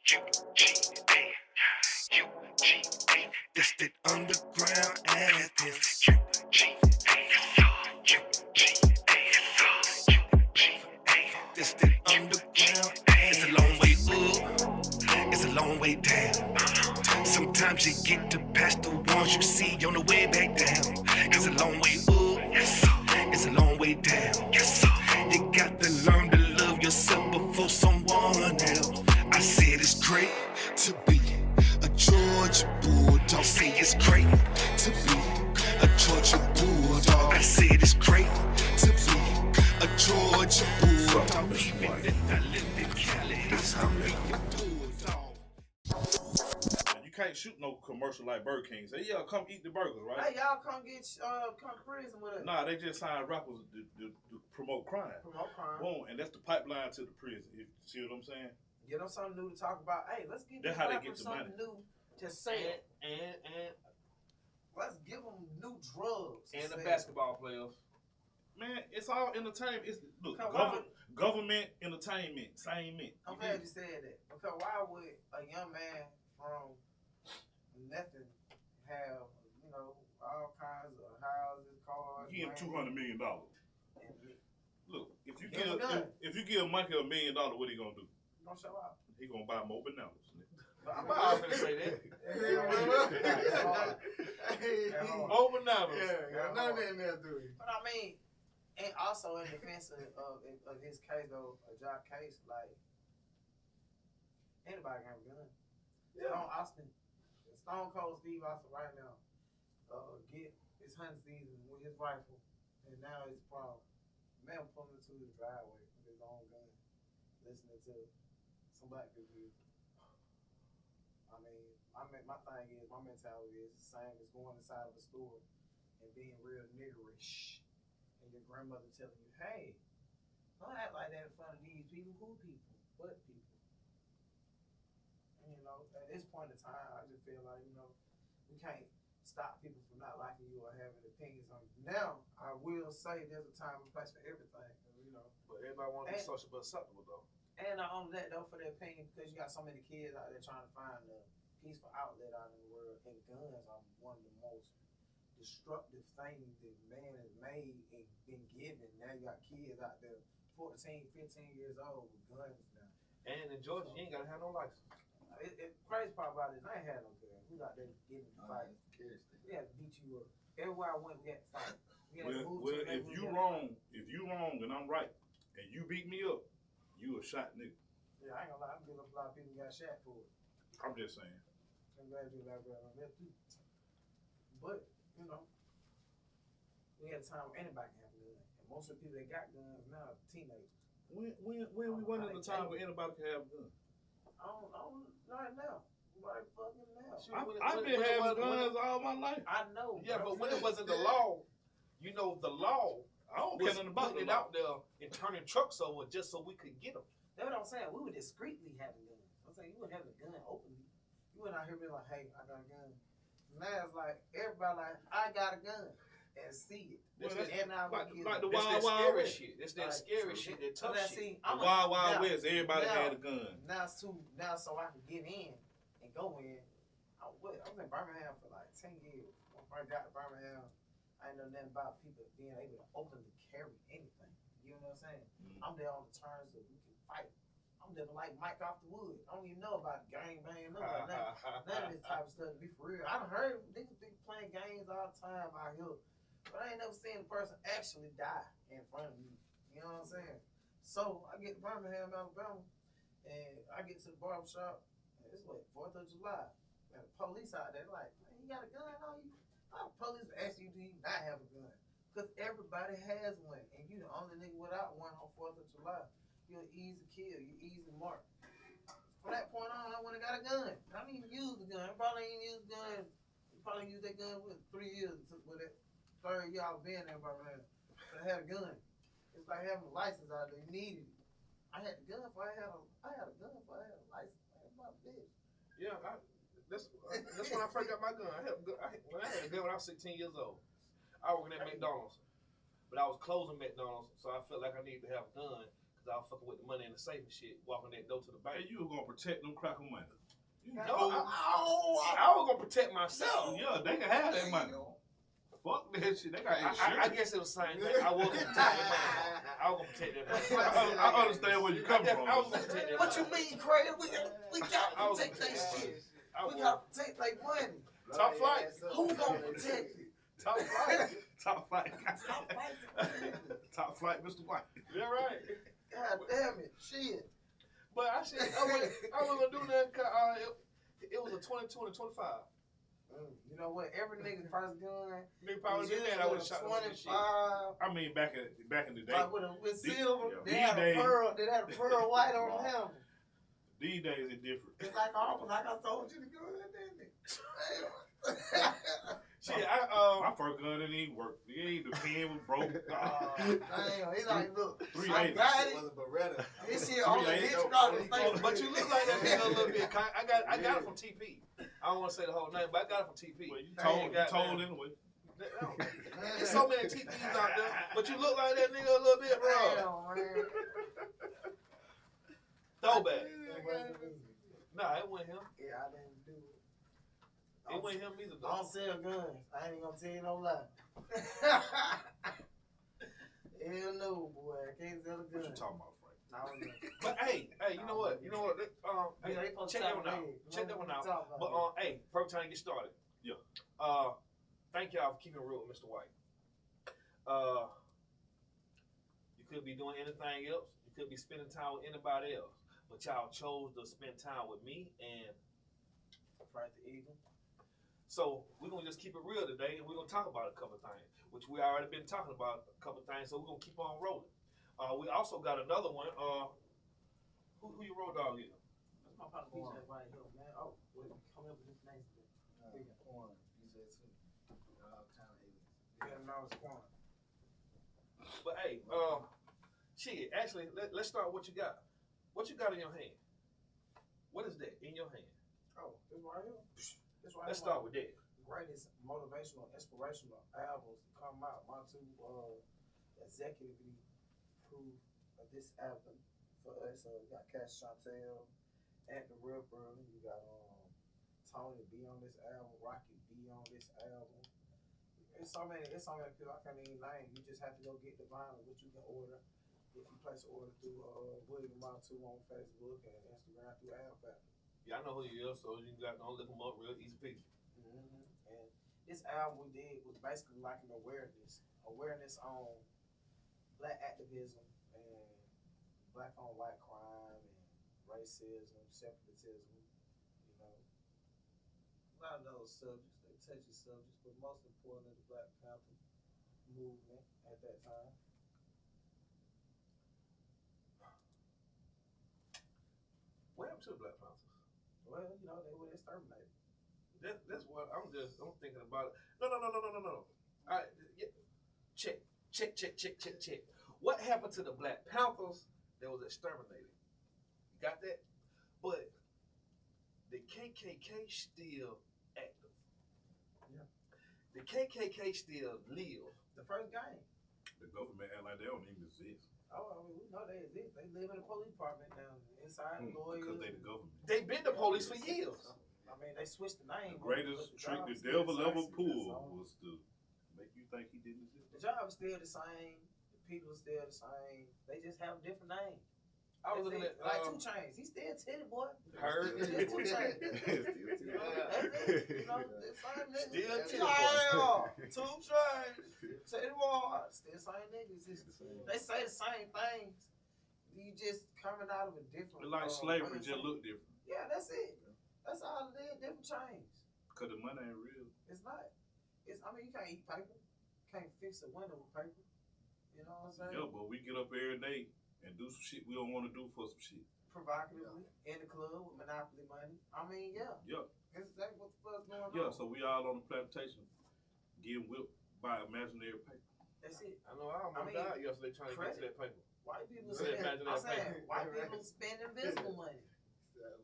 That's that underground anthem. That's that underground. It's a long way up, it's a long way down. Sometimes you get to past the ones you see on the way back down. It's a long way up, it's a long way down. You got to learn to love yourself before someone else. I said it's great to be a Georgia Bulldog. Say it's great to be a Georgia Bulldog. I said it's great to be a Georgia Bulldog. Even if I live in Cali, it's how me a Bulldog. You can't shoot no commercial like Burger King. Say, yeah, come eat the burgers, right? Hey, y'all come to prison with us. Nah, they just sign rappers to promote crime. Promote crime. Boom, and that's the pipeline to the prison. You see what I'm saying? Get them something new to talk about. Hey, let's give That's these how they rappers get the something money. new to say. And Let's give them new drugs. the basketball players. Man, it's all entertainment. It's look, government entertainment, same mint. I'm glad you said that. Because why would a young man from nothing have, all kinds of houses, cars? Give him $200 million. And Look, if you give give Michael $1 million, what he gonna do? don't show up. He gonna buy more bananas. I'm not gonna say that. More bananas. Yeah, none of that in there, do it. But I mean, and also in defense of his case, though, a job case, like, anybody can have a gun. Yeah. Stone Cold Steve Austin right now, get his hunting season with his rifle, and now it's a problem. Man pulling into his driveway with his own gun, listening to some black people music. I mean, my thing is, my mentality is the same as going inside of a store and being real niggerish. And your grandmother telling you, hey, don't act like that in front of these people. Who people? What people? And, at this point in time, I just feel like, we can't stop people from not liking you or having opinions on you. Now, I will say there's a time and place for everything, But everybody want to be social but acceptable, though. And not only that, though, for their opinion, because you got so many kids out there trying to find a peaceful outlet out in the world, and guns are one of the most destructive things that man has made and been given. Now you got kids out there, 14, 15 years old with guns now. And in Georgia, you ain't got to have no license. Crazy part about it is I ain't had no gun. We out there getting to fight. We had to beat you up. Everywhere I went, we had to fight. Well, if you wrong and I'm right, and you beat me up, you a shot nigga. Yeah, I ain't gonna lie. I'm getting up a lot of people got shot for it. I'm just saying. I'm glad you elaborate on that too. But, we had a time where anybody can have a gun. And most of the people that got guns now are teenagers. When we went in the time where anybody can have a gun? I don't right now. Right fucking now. I've been having guns all my life. I know. Yeah, but when it wasn't the law, the law I don't care nothing about putting it out there and turning trucks over just so we could get them. That's what I'm saying. We were discreetly having guns. I'm saying you wouldn't have a gun openly. You wouldn't out here be like, hey, I got a gun. Now it's like, everybody like, I got a gun. And see it. Well, like the Wild Wild West shit. It's that scary shit, that tough shit. The Wild Wild West, everybody had a gun. Now so I can get in and go in. I was in Birmingham for like 10 years. When I got to Birmingham, I didn't know nothing about people being able to openly carry anything. You know what I'm saying? Mm-hmm. I'm there on the terms that we can fight. I'm living like Mike off the wood. I don't even know about gang bang, none of this type of stuff, to be for real. I done heard niggas be playing games all the time out here. But I ain't never seen a person actually die in front of me. You know what I'm saying? So I get to Birmingham, Alabama, and I get to the barbershop, and it's what, 4th of July. And the police out there like, man, you got a gun on you? How the police ask you, do you not have a gun? Because everybody has one, and you the only nigga without one on 4th of July. You're an easy kill, you're easy mark. From that point on, I went and got a gun. I didn't even use the gun. I probably ain't used the gun. You probably used that gun with 3 years with it. 3rd year I was being there in Birmingham. But I had a gun. It's like having a license out there. You needed it. I had a gun before I had a license. I had my bitch. Yeah, that's when I first got my gun. I had a gun when I was 16 years old. I was working at McDonald's, but I was closing McDonald's, so I felt like I needed to have a gun because 'cause I was fucking with the money in the safe and shit, walking that door to the Hey, bank. you were gonna protect them cracker money. You No, know, I was gonna protect myself. yeah, they can have that money. Fuck that shit. They got insurance. I guess it was the same thing. I was gonna protect that money. I was gonna protect that money. I understand where you come from. I was gonna protect that What you money. mean, Craig? We gotta protect that shit. We gotta protect their money. Top flight. Who gonna protect it? Top flight. Top flight. Top flight. Top flight, Mr. White. Yeah, right. God damn it, shit. But I said I wasn't gonna do that. 'Cause, it was a 22 and a 25. You know what? Every nigga first gun. Nigga probably did that. I would have shot them with shit. 25. I mean, back in the day. Like with silver, yeah. they had a pearl. They had a pearl white on the handle. These days it's different. It's like almost like I told you to go in, didn't it? Shit, My first gun didn't even work. The pen was broke. Damn, he's like, look, I 380. got it. Was a Beretta. This shit on the 380. bitch got the thing. but you look like that nigga a little bit. I got it from TP. I don't want to say the whole name, but I got it from TP. Well, you Damn, told anyway. There's so many TPs out there, but you look like that nigga a little bit, bro. Damn, man. Throwback. Nah, it wasn't him. Yeah, I didn't do it. It wasn't him either, I though. don't sell guns. I ain't even gonna tell you no lie. Hell no, boy. I can't sell a gun. What you talking about, Frank? I don't know. But hey, you know what? You know what? Hey, Yeah, they supposed to check that talk one out. about it. Check that one out. Talk about But hey, first time to get started. Yeah. Thank y'all for keeping it real with Mr. White. You could be doing anything else. You could be spending time with anybody else. But y'all chose to spend time with me and Frank the Eagle. so we're gonna just keep it real today, and we're gonna talk about a couple of things, which we already been talking about a couple of things. So we're gonna keep on rolling. We also got another one. Who your road dog is? That's my partner BJ right here, man. Oh, wait, coming up with this name today. Corn, BJ too. Kind of aliens. Yeah, no, it's Quan. But hey, shit. Actually, let's start. What you got? What you got in your hand? What is that in your hand? Oh, this right here. This right Let's here. start with that. Greatest motivational, inspirational albums to come out. My two executively approved of this album for us. We got Cash Chantel and the Ripper. You got Tony B on this album, Rocky B on this album. It's so many people I can't even name. You just have to go get the vinyl, which you can order if you place an order through William Montu on Facebook and Instagram through Al Factor. Yeah, I know who you is, so you got to look them up real easy peasy. Mm-hmm. And this album we did was basically like an awareness on black activism and black on white crime and racism, separatism, you know. A lot of those subjects, they touchy subjects, but most importantly the Black Panther movement at that time. What happened to the Black Panthers? Well, you know, they were exterminated. That's what I'm thinking about. No. All right, yeah. Check. What happened to the Black Panthers that was exterminated? You got that? But the KKK still active. Yeah. The KKK still live. The first game. The government act like they don't even exist. Oh, I mean, we know they exist. They live in the police department now. Inside lawyers. Because they the government. They've been the police for years. I mean, they switched the name. The greatest trick the job devil is still ever the same. pulled was to make you think he didn't exist. The job is still the same. The people are still the same. They just have a different name. I was looking at like 2 Chainz. He's still Titty Boy. Heard. Still 2 Chainz. That's it. You know, the same niggas. Still Titty Boy. 2 Chainz. Titty Boy. Still same niggas. They say the same things. You just coming out of a different. It's like slavery, just look different. Yeah, that's it. That's all it is. Different chains. Because the money ain't real. It's not. I mean, you can't eat paper. Can't fix a window with paper. You know what I'm saying? Yeah, but we get up every day and do some shit we don't want to do for some shit. Provocatively in the club with Monopoly money. I mean, yeah. Yeah. That's exactly what the fuck's going on. Yeah, so we all on the plantation getting whipped by imaginary paper. That's it. I know I almost died yesterday trying to get to that paper. White people Say spend. imagine I'm that saying paper. white people spend invisible money.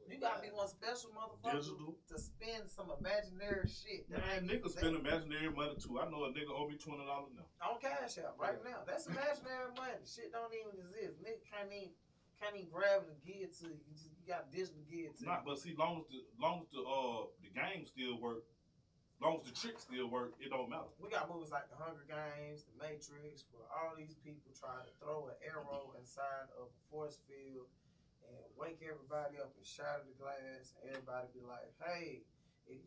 You gotta be one special motherfucker Digital. to spend some imaginary shit. Man, niggas spend imaginary money too. I know a nigga owe me $20 now. On Cash App right now. That's imaginary money. Shit don't even exist. Nigga can't even grab it and give it to you. You got digital give it to you. But see, long as the game still work, long as the tricks still work, it don't matter. We got movies like The Hunger Games, The Matrix, where all these people try to throw an arrow inside of a force field and wake everybody up and shatter the glass, and everybody be like, hey,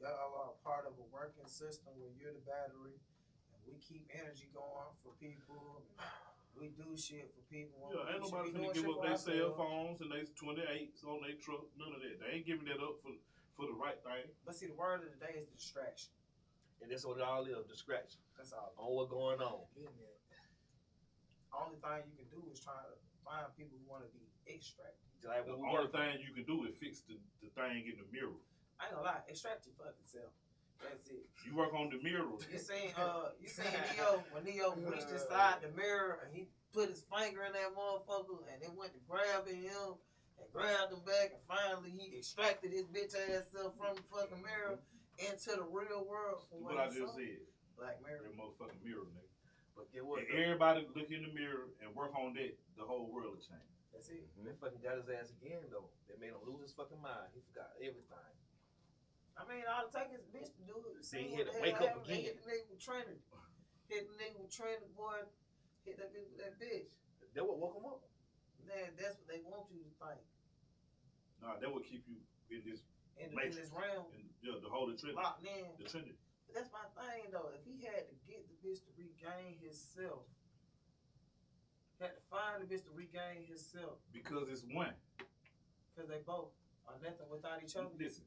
y'all are part of a working system where you're the battery, and we keep energy going for people. We do shit for people. Yeah, ain't nobody finna give up their cell phones and they 28s on their truck. None of that. They ain't giving that up for the right thing. But see, the word of the day is distraction. And that's what it all is, distraction. That's all. On what's going on. Only thing you can do is try to find people who want to be extracted. Like The only thing you can do is fix the thing in the mirror. I ain't gonna lie, extract your fucking self. That's it. You work on the mirror. You seen Neo when Neo reached inside the mirror and he put his finger in that motherfucker and it went to grabbing him and grabbed him back and finally he extracted his bitch ass self from the fucking mirror into the real world. What I just said. Black Mirror. That motherfucking mirror, nigga. But get what? And everybody look in the mirror and work on that. The whole world will change. That's it. They fucking got his ass again though. They made him lose his fucking mind. He forgot everything. I mean, all it takes is a bitch to do it. See, he had to wake up again. Hit the nigga with Trinity. Hit the nigga with Trinity, boy. Hit that bitch with that bitch. That what woke him up. Man, that's what they want you to think. Nah, that will keep you in this In matrix. this realm, The Holy Trinity. locked in. The Trinity. But that's my thing, though. If he had to get the bitch to regain himself, had to find the bitch to regain himself, Because it's one. because they both are nothing without each other. Listen.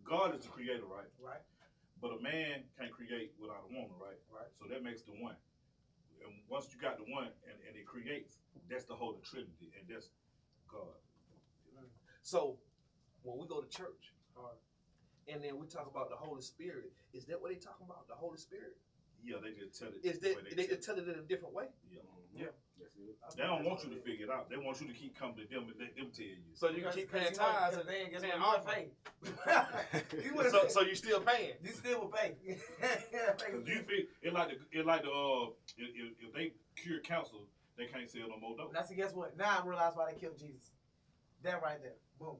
God is the creator, right? Right? But a man can't create without a woman, right? Right. So that makes the one. And once you got the one and it creates, that's the Holy Trinity, and that's God. So when we go to church Hard. and then we talk about the Holy Spirit, is that what they talking about? The Holy Spirit? Yeah, they just tell it. Is the that way they just tell it in a different way? Yeah. Yeah. That's it. They don't want you to figure it out. They want you to keep coming to them and let them tell you. So you can keep paying tithes and then guess paying what? offering. You would So you still paying? You still would pay. Cause you feel it like if they cure cancer, they can't sell no more dope. Now see, guess what? Now I realize why they killed Jesus. That right there. Boom.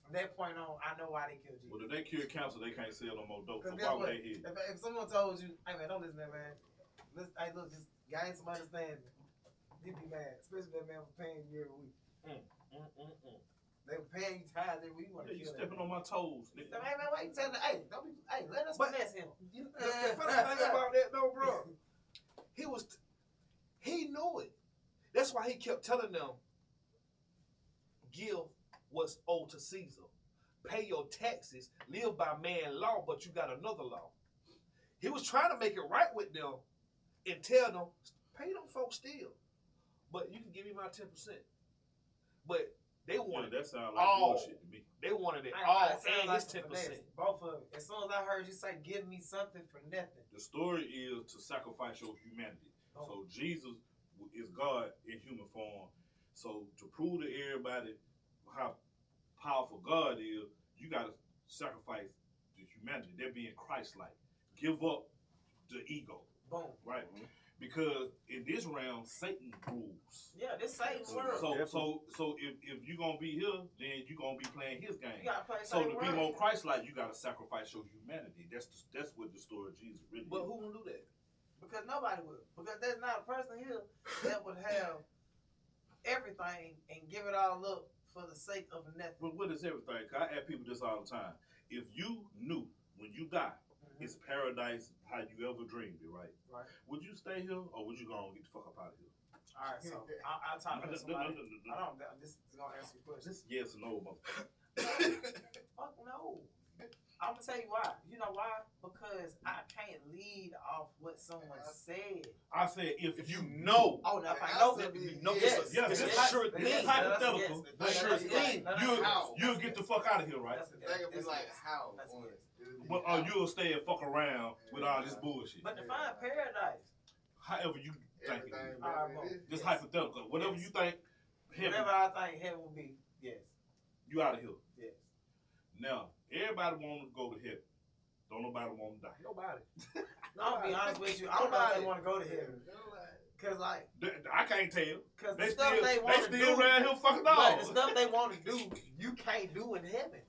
From that point on, I know why they killed Jesus. But if they cure cancer, they can't sell no more dope. So Because why guess would what? they hit? If someone told you, hey man, don't listen to that man. Listen, hey look, just gain some understanding. You'd be mad, especially that man was paying you every week. They were paying you tithes every week. You want to You kill stepping that on my toes. man. Nigga. Hey man, why you telling the don't be let us But- finesse him. The funny thing about that though, bro, he knew it. That's why he kept telling them, give what's owed to Caesar. Pay your taxes, live by man law, but you got another law. He was trying to make it right with them and tell them, pay them folks still. But you can give me my 10%. But they wanted that sound like all. bullshit to me. They wanted it I all it sounds and like his some 10%. finesse. Both of them. As soon as I heard you say, give me something for nothing. The story is to sacrifice your humanity. Oh. So Jesus is God in human form. So to prove to everybody how powerful God is, you got to sacrifice the humanity. They're being Christ-like. Give up the ego, Boom. right? Because in this realm, Satan rules. Yeah, this Satan's world. So if you're gonna be here, then you're gonna be playing his game. You gotta play So to Satan's be world. more Christ-like, you gotta sacrifice your humanity. That's what the story of Jesus really But is. who gonna do that? Because nobody will. Because there's not a person here that would have everything and give it all up for the sake of nothing. But what is everything? 'Cause I ask people this all the time. If you knew when you die, it's paradise how you ever dreamed it, right? Right. Would you stay here or would you go and get the fuck up out of here? All right, so I'll talk to somebody. This is gonna answer your question. Just yes or no, motherfucker. Fuck no. I'm gonna tell you why. You know why? Because I can't lead off what someone said. I said if you know. Oh, now if I know that, yes, Yes, it's yes. sure Yes, this is yes, hypothetical. yes, But yes, yes, yes. you'll get the fuck out of here, right? They could be like, how? That's on it. it. But you'll stay and fuck around with all this bullshit. But define paradise. However you think it is. Everything, All right, baby, well, it is. Just hypothetical. Whatever you think Whatever I think heaven will be, yes. You out of here. Yes. Now, everybody want to go to heaven. Don't nobody want to die. Nobody. I'll be honest with you. I don't know if they want to go to heaven. Cause like, I can't tell. cause They the stuff still, they want to do, around here fucking but dogs. the stuff they want to do, you can't do in heaven.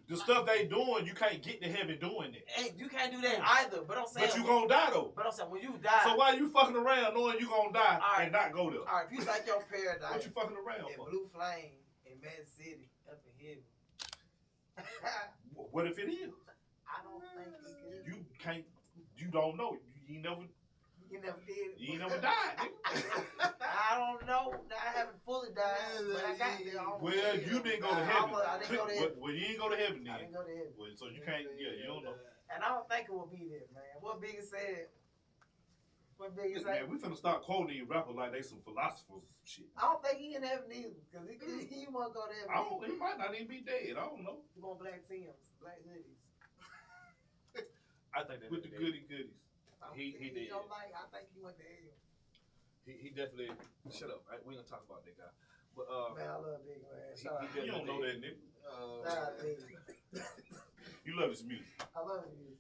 The stuff they doing, you can't get to heaven doing it. And you can't do that either. But I'm saying, But you gonna die though. But I'm saying when you die. So why you fucking around knowing you gonna die and not go there? All right, if you think your paradise, What you fucking around in for? Blue Flame in Mad City up in heaven. What if it is? I don't think it is. You can't. You don't know. You never. You never did it. You ain't never died. Nigga. I don't know. I haven't fully died, but I got there. Well, you didn't go to heaven. I didn't go to heaven. Well, you ain't go to heaven then. I didn't go to heaven. Well, so you can't. Yeah, you don't know. And I don't think it will be there, man. What Biggie said. What Biggie said. Man, we finna start quoting these rappers like they some philosophers and shit. I don't think he in heaven either, because he won't go to heaven. He might not even be dead. I don't know. He want black Tims, black hoodies. I think that With the goodies. He did. Don't like. I think he went to hell. He definitely. Shut up. Right? We ain't gonna talk about that guy. But Man, I love Biggie, man. Shout out. You don't know that nigga. Shout out Biggie. You love his music. I love you.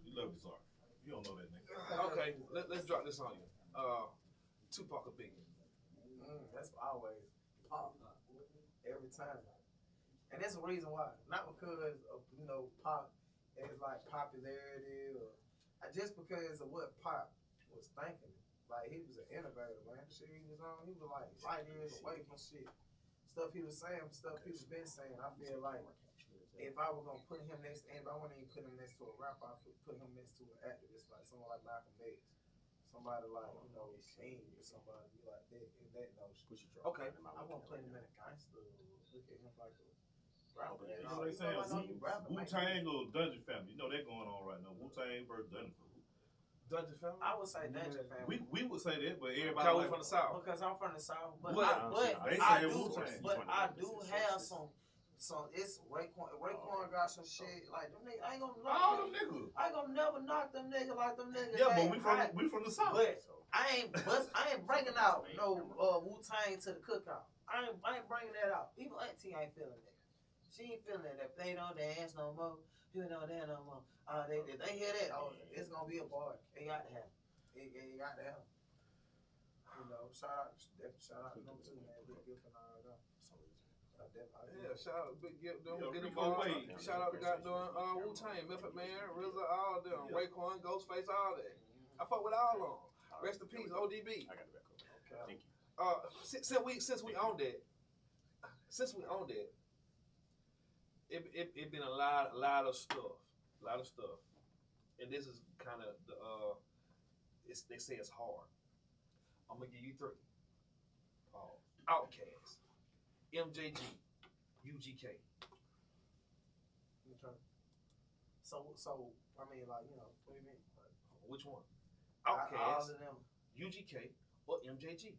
You love his art. You don't know that nigga. okay, let's drop this on you. Tupac or Biggie? That's always Pop. Every time. And that's the reason why. Not because of, Pop is like popularity or just because of what Pop was thinking. Like, he was an innovator, man. The shit he was on, he was like light years away from shit. Stuff he was saying, stuff people been saying. I feel like if I were gonna put him next to anybody, I wouldn't even put him next to a rapper. I could put him next to an activist, like someone like Malcolm X, somebody like King or somebody like that in that notion. Okay. I won't put him in a gangster. Look at him like a rapper. You know what they saying? Wu-Tang or Dungeon Family. You know they're going on right now. Wu-Tang versus Dungeon Family. Dungeon Family? I would say Dungeon Family. We would say that, but everybody Because like, we from the South. Because I'm from the South, but What? They say Wu-Tang. I do have some. It's Raekwon got some shit like them niggas. I ain't gonna knock all them. them niggas. I ain't gonna never knock them niggas like them niggas. Yeah, but ain't we from the South. But I ain't bringing out no Wu-Tang to the cookout. I ain't bringing that out. Even Auntie ain't feeling that. She ain't feeling that. They don't dance no more. You don't dance no more. If they hear that, it's gonna be a party. They got to have it. It got to have it. Shout out to them too, man. Big gift and all that. Yeah, shout out to Big Gift, them, Yeah, get Rico involved. Wade. Shout out to goddamn Wu-Tang, Method Man, RZA, all of them, Raekwon, Ghostface, all that. I fuck with all of them. Rest in peace, ODB. I got it back over. Okay. Thank you. Since we own that, it been a lot of stuff, and this is kind of the they say it's hard. I'm gonna give you three. Outkast, MJG, UGK. So I mean, like, what do you mean? Which one? All Outkast, of them. UGK, or MJG?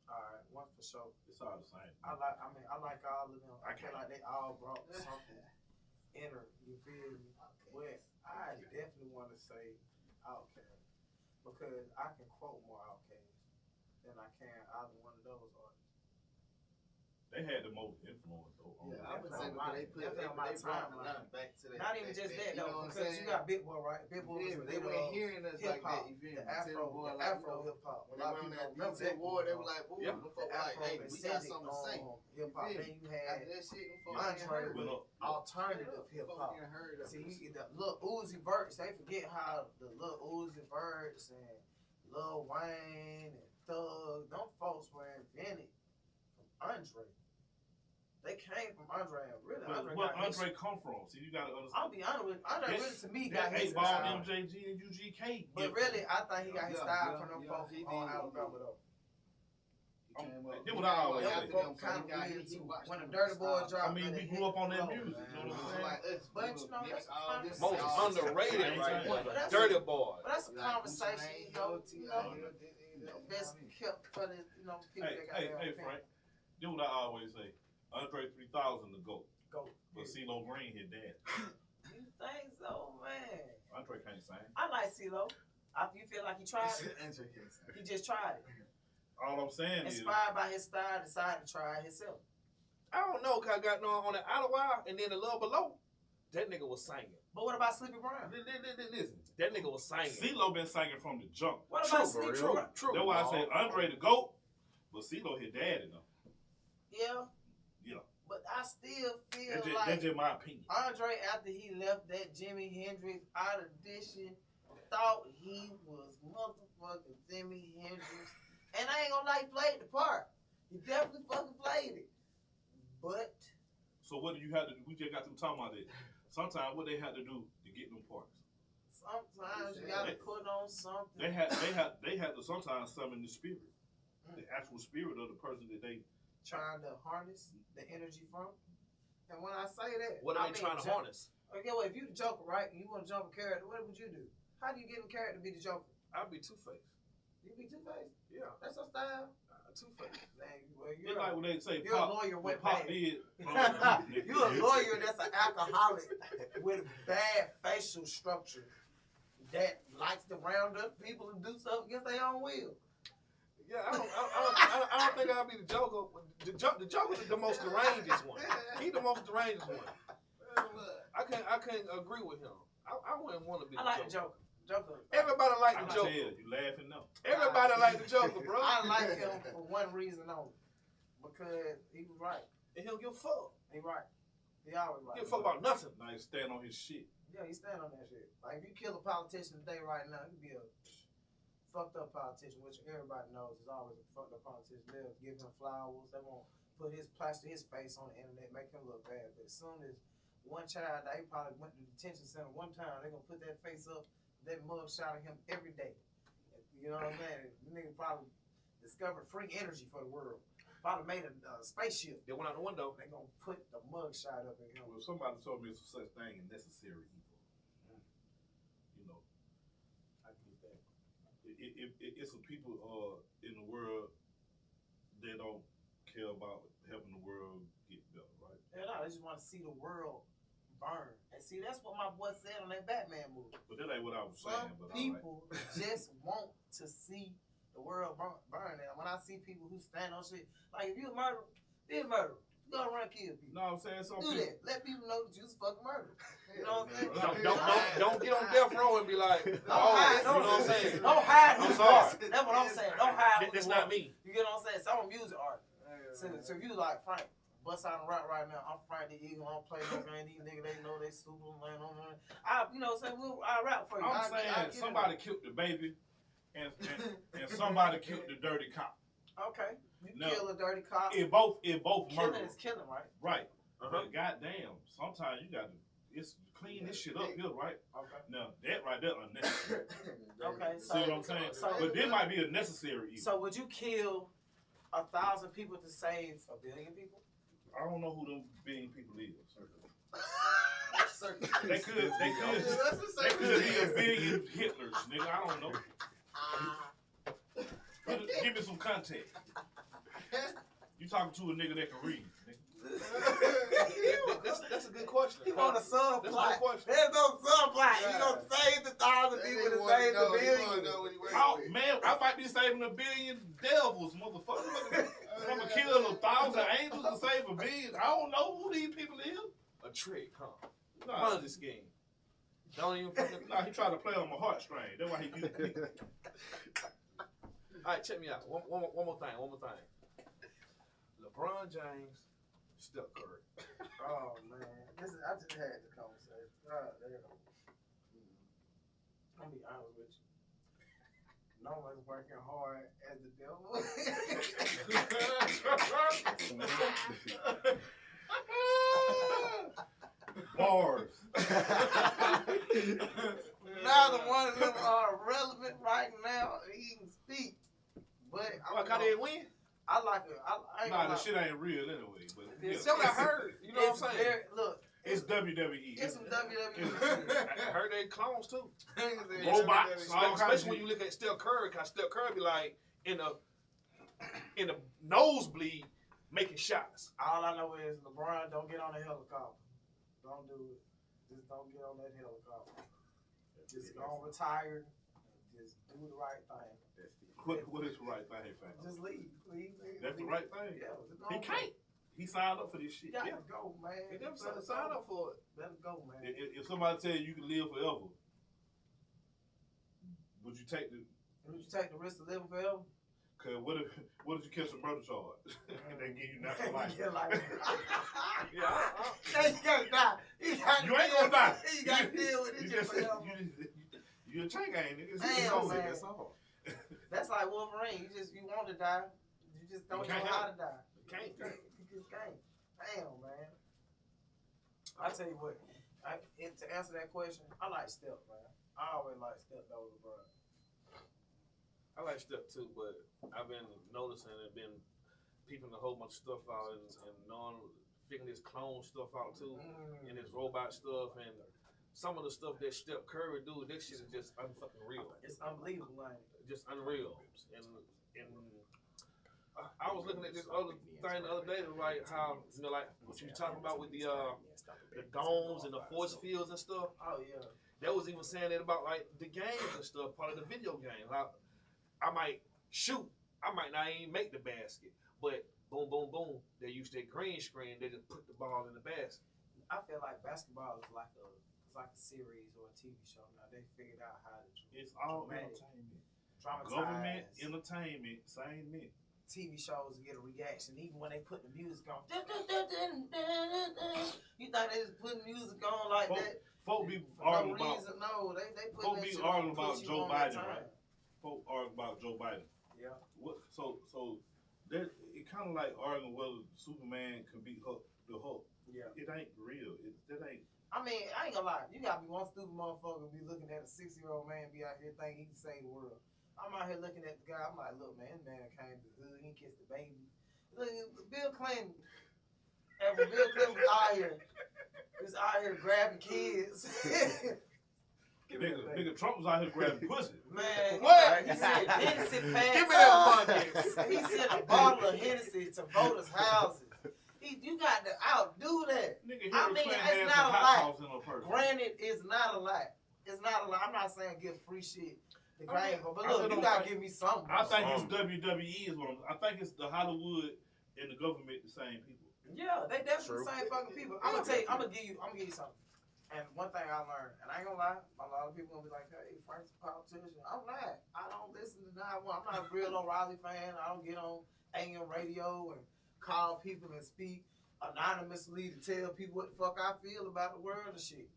All right, one for sure. It's all the same. I like all of them. I feel like they all brought something inner. You feel me? But I definitely want to say Outkast because I can quote more Outkast than I can either one of those artists. They had the most influence though. Yeah, I would say Definitely because they on my brought timeline. a lot back to that. Not even just that though, because you got Big Boy, right? Big Boy was They weren't hearing us like that. You feel me? the Afro hip hop. When they went on that BT Award, they were like, "Ooh, Yeah. them folk like, hey, we got something to say." Hip hop. Then you had After that shit, them folk ain't Andre heard with us. alternative hip Folk hop. ain't heard us. See, the Lil Uzi Verts, they forget how the Lil Uzi Verts and Lil Wayne and Thug, them folks were invented from Andre. They came from Andre, and really, But Andre where got his. Andre come from? See, you gotta I'll understand. be honest with you, Andre Yes, really to me That got his 8 Ball, style. MJG, and UGK. But really, I think he got his Yeah, style yeah, from them yeah, folks he on did. Alabama though. He came up- It was always Them like after folks them, kind of he got- weird he too. watched When the them Dirty Boy style. dropped, I mean, man, we it grew hit up on the that flow, music, man. you know what I'm Just saying? like us, But, we you know, mix that's all this Most all this underrated shit. right But now. that's Dirty a- Boy. But that's a Like conversation, Wu-Tang, best kept for the people Hey, that got hey, their hey, own Frank. Do what I always say. Andre 3000 to go. Go. But CeeLo Green hit that. You think so, man? Andre can't sing. I like CeeLo. You feel like he tried it? He just tried it. All I'm saying is, Inspired by his style, decided to try it himself. I don't know, cause I got on the Outer Wild and then the Love Below. That nigga was singing. But what about Sleepy Brown? Listen, that nigga was singing. CeeLo been singing from the jump. What about Sleepy Brown? True. That's why I say Andre the GOAT, but CeeLo hit daddy though. Yeah. Yeah. But I still feel That's just my opinion. Andre, after he left that Jimi Hendrix audition, thought he was motherfucking Jimi Hendrix. And I ain't gonna lie, he played the part. He definitely fucking played it. But So what do you have to do? We just got through talking about it. Sometimes what they had to do to get them parts. sometimes you gotta put on something. They had to sometimes summon the spirit. The actual spirit of the person that they Trying to harness the energy from. And when I say that, What are they trying to harness? Okay, well, if you the Joker, right, and you want to jump a character, what would you do? How do you get a character to be the Joker? I'd be Two-Face. You be Two-Face? Yeah, That's your style. Two-Face. Man, well, it's you're like when they say you're Pop, a lawyer when with Pop bad. did. You're a lawyer that's an alcoholic with bad facial structure that likes to round up people and do stuff against their own will. Yeah, I don't think I'll be the Joker. The Joker is the most deranged one. He the most deranged one. I can't agree with him. I wouldn't want to be I the like the Joker. Joker. Everybody like I the can Joker. tell you laughing now. Everybody like the Joker, bro. I like him for one reason only. Because he was right. And he don't give a fuck. He right. He always right. He don't give a fuck about nothing. Now he stand on his shit. Yeah, he stand on that shit. Like, if you kill a politician today right now, he'd be a fucked up politician, which everybody knows is always a fucked up politician. They'll give him flowers. They won't put plaster his face on the internet, make him look bad. But as soon as one child, they probably went to the detention center one time, they're going to put that face up, that mug shot at him every day. You know what I'm saying? The nigga probably discovered free energy for the world. Probably made a spaceship. They went out the window. They're going to put the mug shot up at him. Well, somebody told me it's such thing as necessary evil. You know, I get that. it's some people in the world that don't care about helping the world get better, right? Yeah, no, they just want to see the world burn. And see, that's what my boy said on that Batman movie. But that ain't what I was Some saying. But people just want to see the world burn. And when I see people who stand on shit, like if you a murderer, be a murderer. You gotta run kill people. No, I'm saying some Do people. that. Let people know that you was a fucking murderer. You know what I'm saying? Don't get on death row and be like, Don't hide. you know what I'm saying? Don't hide. I'm who you sorry. are. That's what I'm saying. Don't hide. who That's you not are. me. You get what I'm saying? So I'm a music artist. So you like Frank, bust out a rap right now. I'm Frank the Eagle. I don't play no game. These niggas, they know they super man. You know, say I rap for you. I'm saying somebody killed the baby, and somebody killed the dirty cop. Okay, you No. kill a dirty cop. It both Killing murder. is killing, right? Right. But goddamn, sometimes you got to clean this shit up here, right? Okay. Now that right there unnecessary. Okay. See what I'm saying? So- But this might be a necessary evil. So would you kill 1,000 people to save 1 billion people? I don't know who them billion people is. Circus. They could be a billion Hitlers, nigga. I don't know. Give me some context. You talking to a nigga that can read, nigga. That's a good question. You want a That's a subplot? good question. There's no subplot. You gonna save the 1,000 people to save the billion? Oh man, I might be saving 1 billion devils, motherfucker. I'm gonna kill 1,000 angels to save 1 billion. I don't know who these people is. A trick, huh? Nah, Ponzi scheme. Don't even fucking. nah, he tried to play on my heartstring. That's why he used me. All right, check me out. One more thing. LeBron James, Steph Curry. Oh man, I just had the conversation. Damn. I'm gonna be honest with you. No one's working hard as the devil. Bars. Neither one of them are relevant right now to even speak. But What, how they win? I like it. I ain't Nah, gonna the lie. shit ain't real anyway. But yeah. That's what I heard. You know what I'm saying? Look, It's WWE. it's some WWE. I heard they clones too. Robots, all kinds of Especially when you look at Steph Curry, because Steph Curry be like in a nosebleed making shots. All I know is LeBron, don't get on the helicopter. Don't do it. Just don't get on that helicopter. Just go retire. Just do the right thing. What is the right thing, fam? Just leave. right thing. Yeah, it's He normal. can't. He signed up for this shit. You got Yeah. to go, man. They never Better sign go. up for it. Better go, man. If somebody tell you can live forever, would you take the? Would you take the risk of living forever? Cause what if you catch a murder charge and they give you natural life? Yeah, like, Yeah. you gotta die. You You ain't gonna die. You gotta deal with it You just just forever. you a chain gang, nigga. Damn, man. That's all. That's like Wolverine. You want to die. You just don't You know can't how help to die. Can't. You just can't. Damn, man. I tell you what. To answer that question, I like Step, man. I always like Step over LeBron. I like Step too, but I've been noticing and been peeping a whole bunch of stuff out and figuring this clone stuff out too, and this robot stuff and some of the stuff that Steph Curry do. This shit is just unfucking real. It's unbelievable, man. Just unreal. And I was looking at this other thing the other day, like how like what you were talking about with the domes and the force fields and stuff. Oh yeah. They was even saying that about like the games and stuff, part of the video game. Like I might shoot, I might not even make the basket, but boom, boom, boom. They use that green screen. They just put the ball in the basket. I feel like basketball is like a series or a TV show. Now they figured out how to It's all dramatic, entertainment. dramatize Government, entertainment, same thing. TV shows to get a reaction, even when they put the music on. You think they just put music on like that? Folk be For no arguing about. reason, no. They put Folk that be shit arguing on to about put you Joe on that Biden, time. right? Folk arguing about Joe Biden. Yeah. What? So that it kind of like arguing whether Superman can beat the Hulk. Yeah. It ain't real. That ain't. I mean, I ain't gonna lie. You gotta be one stupid motherfucker be looking at a 6-year-old man be out here thinking he can save the world. I'm out here looking at the guy. I'm like, look, man, this man came to the hood. He kissed the baby. Look, Bill Clinton. And when Bill Clinton was out here grabbing kids. Nigga, Trump was out here grabbing pussy. Man, What? he sent Hennessy packs. Give me that money. He sent a bottle of Hennessy to voters' houses. You got to outdo that. Nigga, I Hillary mean, Clinton it's had not some a hot lie. sauce in her purse. Granted, it's not a lie. It's not a lie. I'm not saying give free shit to I mean, Graham, but I look, don't you gotta think- give me something. I think it's WWE is what I think it's the Hollywood and the government the same people. Yeah, they definitely True. the same fucking people. I'm gonna tell you. I'm gonna give you something. And one thing I learned, and I ain't gonna lie, a lot of people gonna be like, "Hey, Frank's a politician." I'm not. I don't listen to 911. I'm not a real O'Reilly fan. I don't get on AM radio and call people and speak anonymously to tell people what the fuck I feel about the world and shit.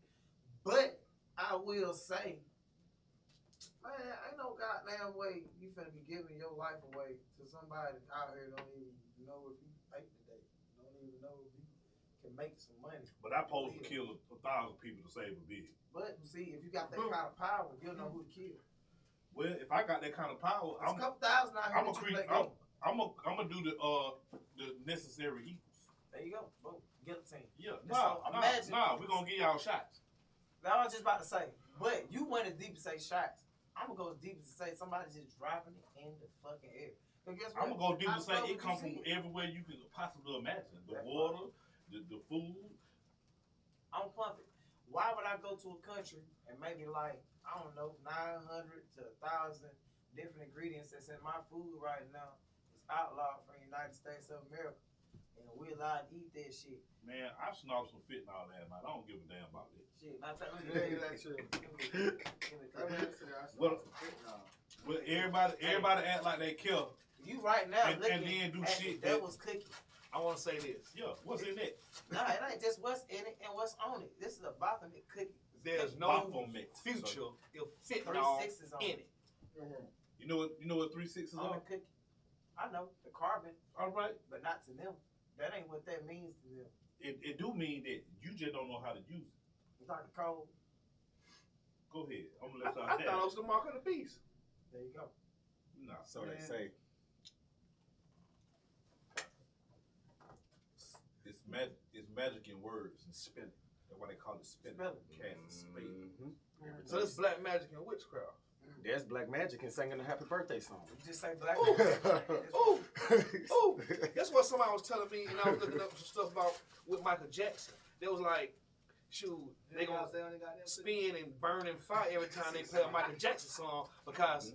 But I will say, man, ain't no goddamn way you finna be giving your life away to somebody out here don't even know if you fake today. Don't even know if you can make some money. But I supposed to kill 1,000 people to save a billion. But see, if you got that kind of power, you'll know who to kill. Well, if I got that kind of power, There's a couple thousand out here I'm that you a let go. I'm gonna do the necessary evils. There you go. Boom. Guillotine. Yeah, So, imagine- we're gonna give y'all shots. That I was just about to say. But you went as deep as say shots. I'm gonna go as deep as to say somebody just dropping it in the fucking air. But guess what? I'm gonna go deep How and say far it would comes you from see it? everywhere you can possibly imagine. The That's water, the food. I'm pumping. Why would I go to a country and maybe like, I don't know, 900 to 1,000 different ingredients that's in my food right now is outlawed from the United States of America. And we allowed to eat that shit. Man, I snorted some fentanyl last night. I don't give a damn about that. Shit, my time. Well, everybody act like they care. You right now And looking then do at shit the that- devil's cookie. I want to say this. Yeah, what's in it? Nah, it ain't just what's in it and what's on it. This is a Baphomet cookie. There's no Baphomet. future if 3 fentanyl 6s on in it. it. You know what 3 6s On are? the cookie. I know the carbon, All right. but not to them. That ain't what that means to them. It do mean that you just don't know how to use it. It's like a cold. Go ahead. I'm gonna I let y'all thought it have was the mark of the beast. There you go. it. Nah, So they Man. say. It's magic in words and spinning. That's why they call it spinning. Spelling. Cast and spade. Mhm. So it's black magic and witchcraft. There's black magic in singing the happy birthday song. You just say black. Ooh. man. Ooh, ooh. That's what somebody was telling me, and I was looking up some stuff about with Michael Jackson. They was like, shoot, they gonna spin and burn and fire every time they play a Michael Jackson song because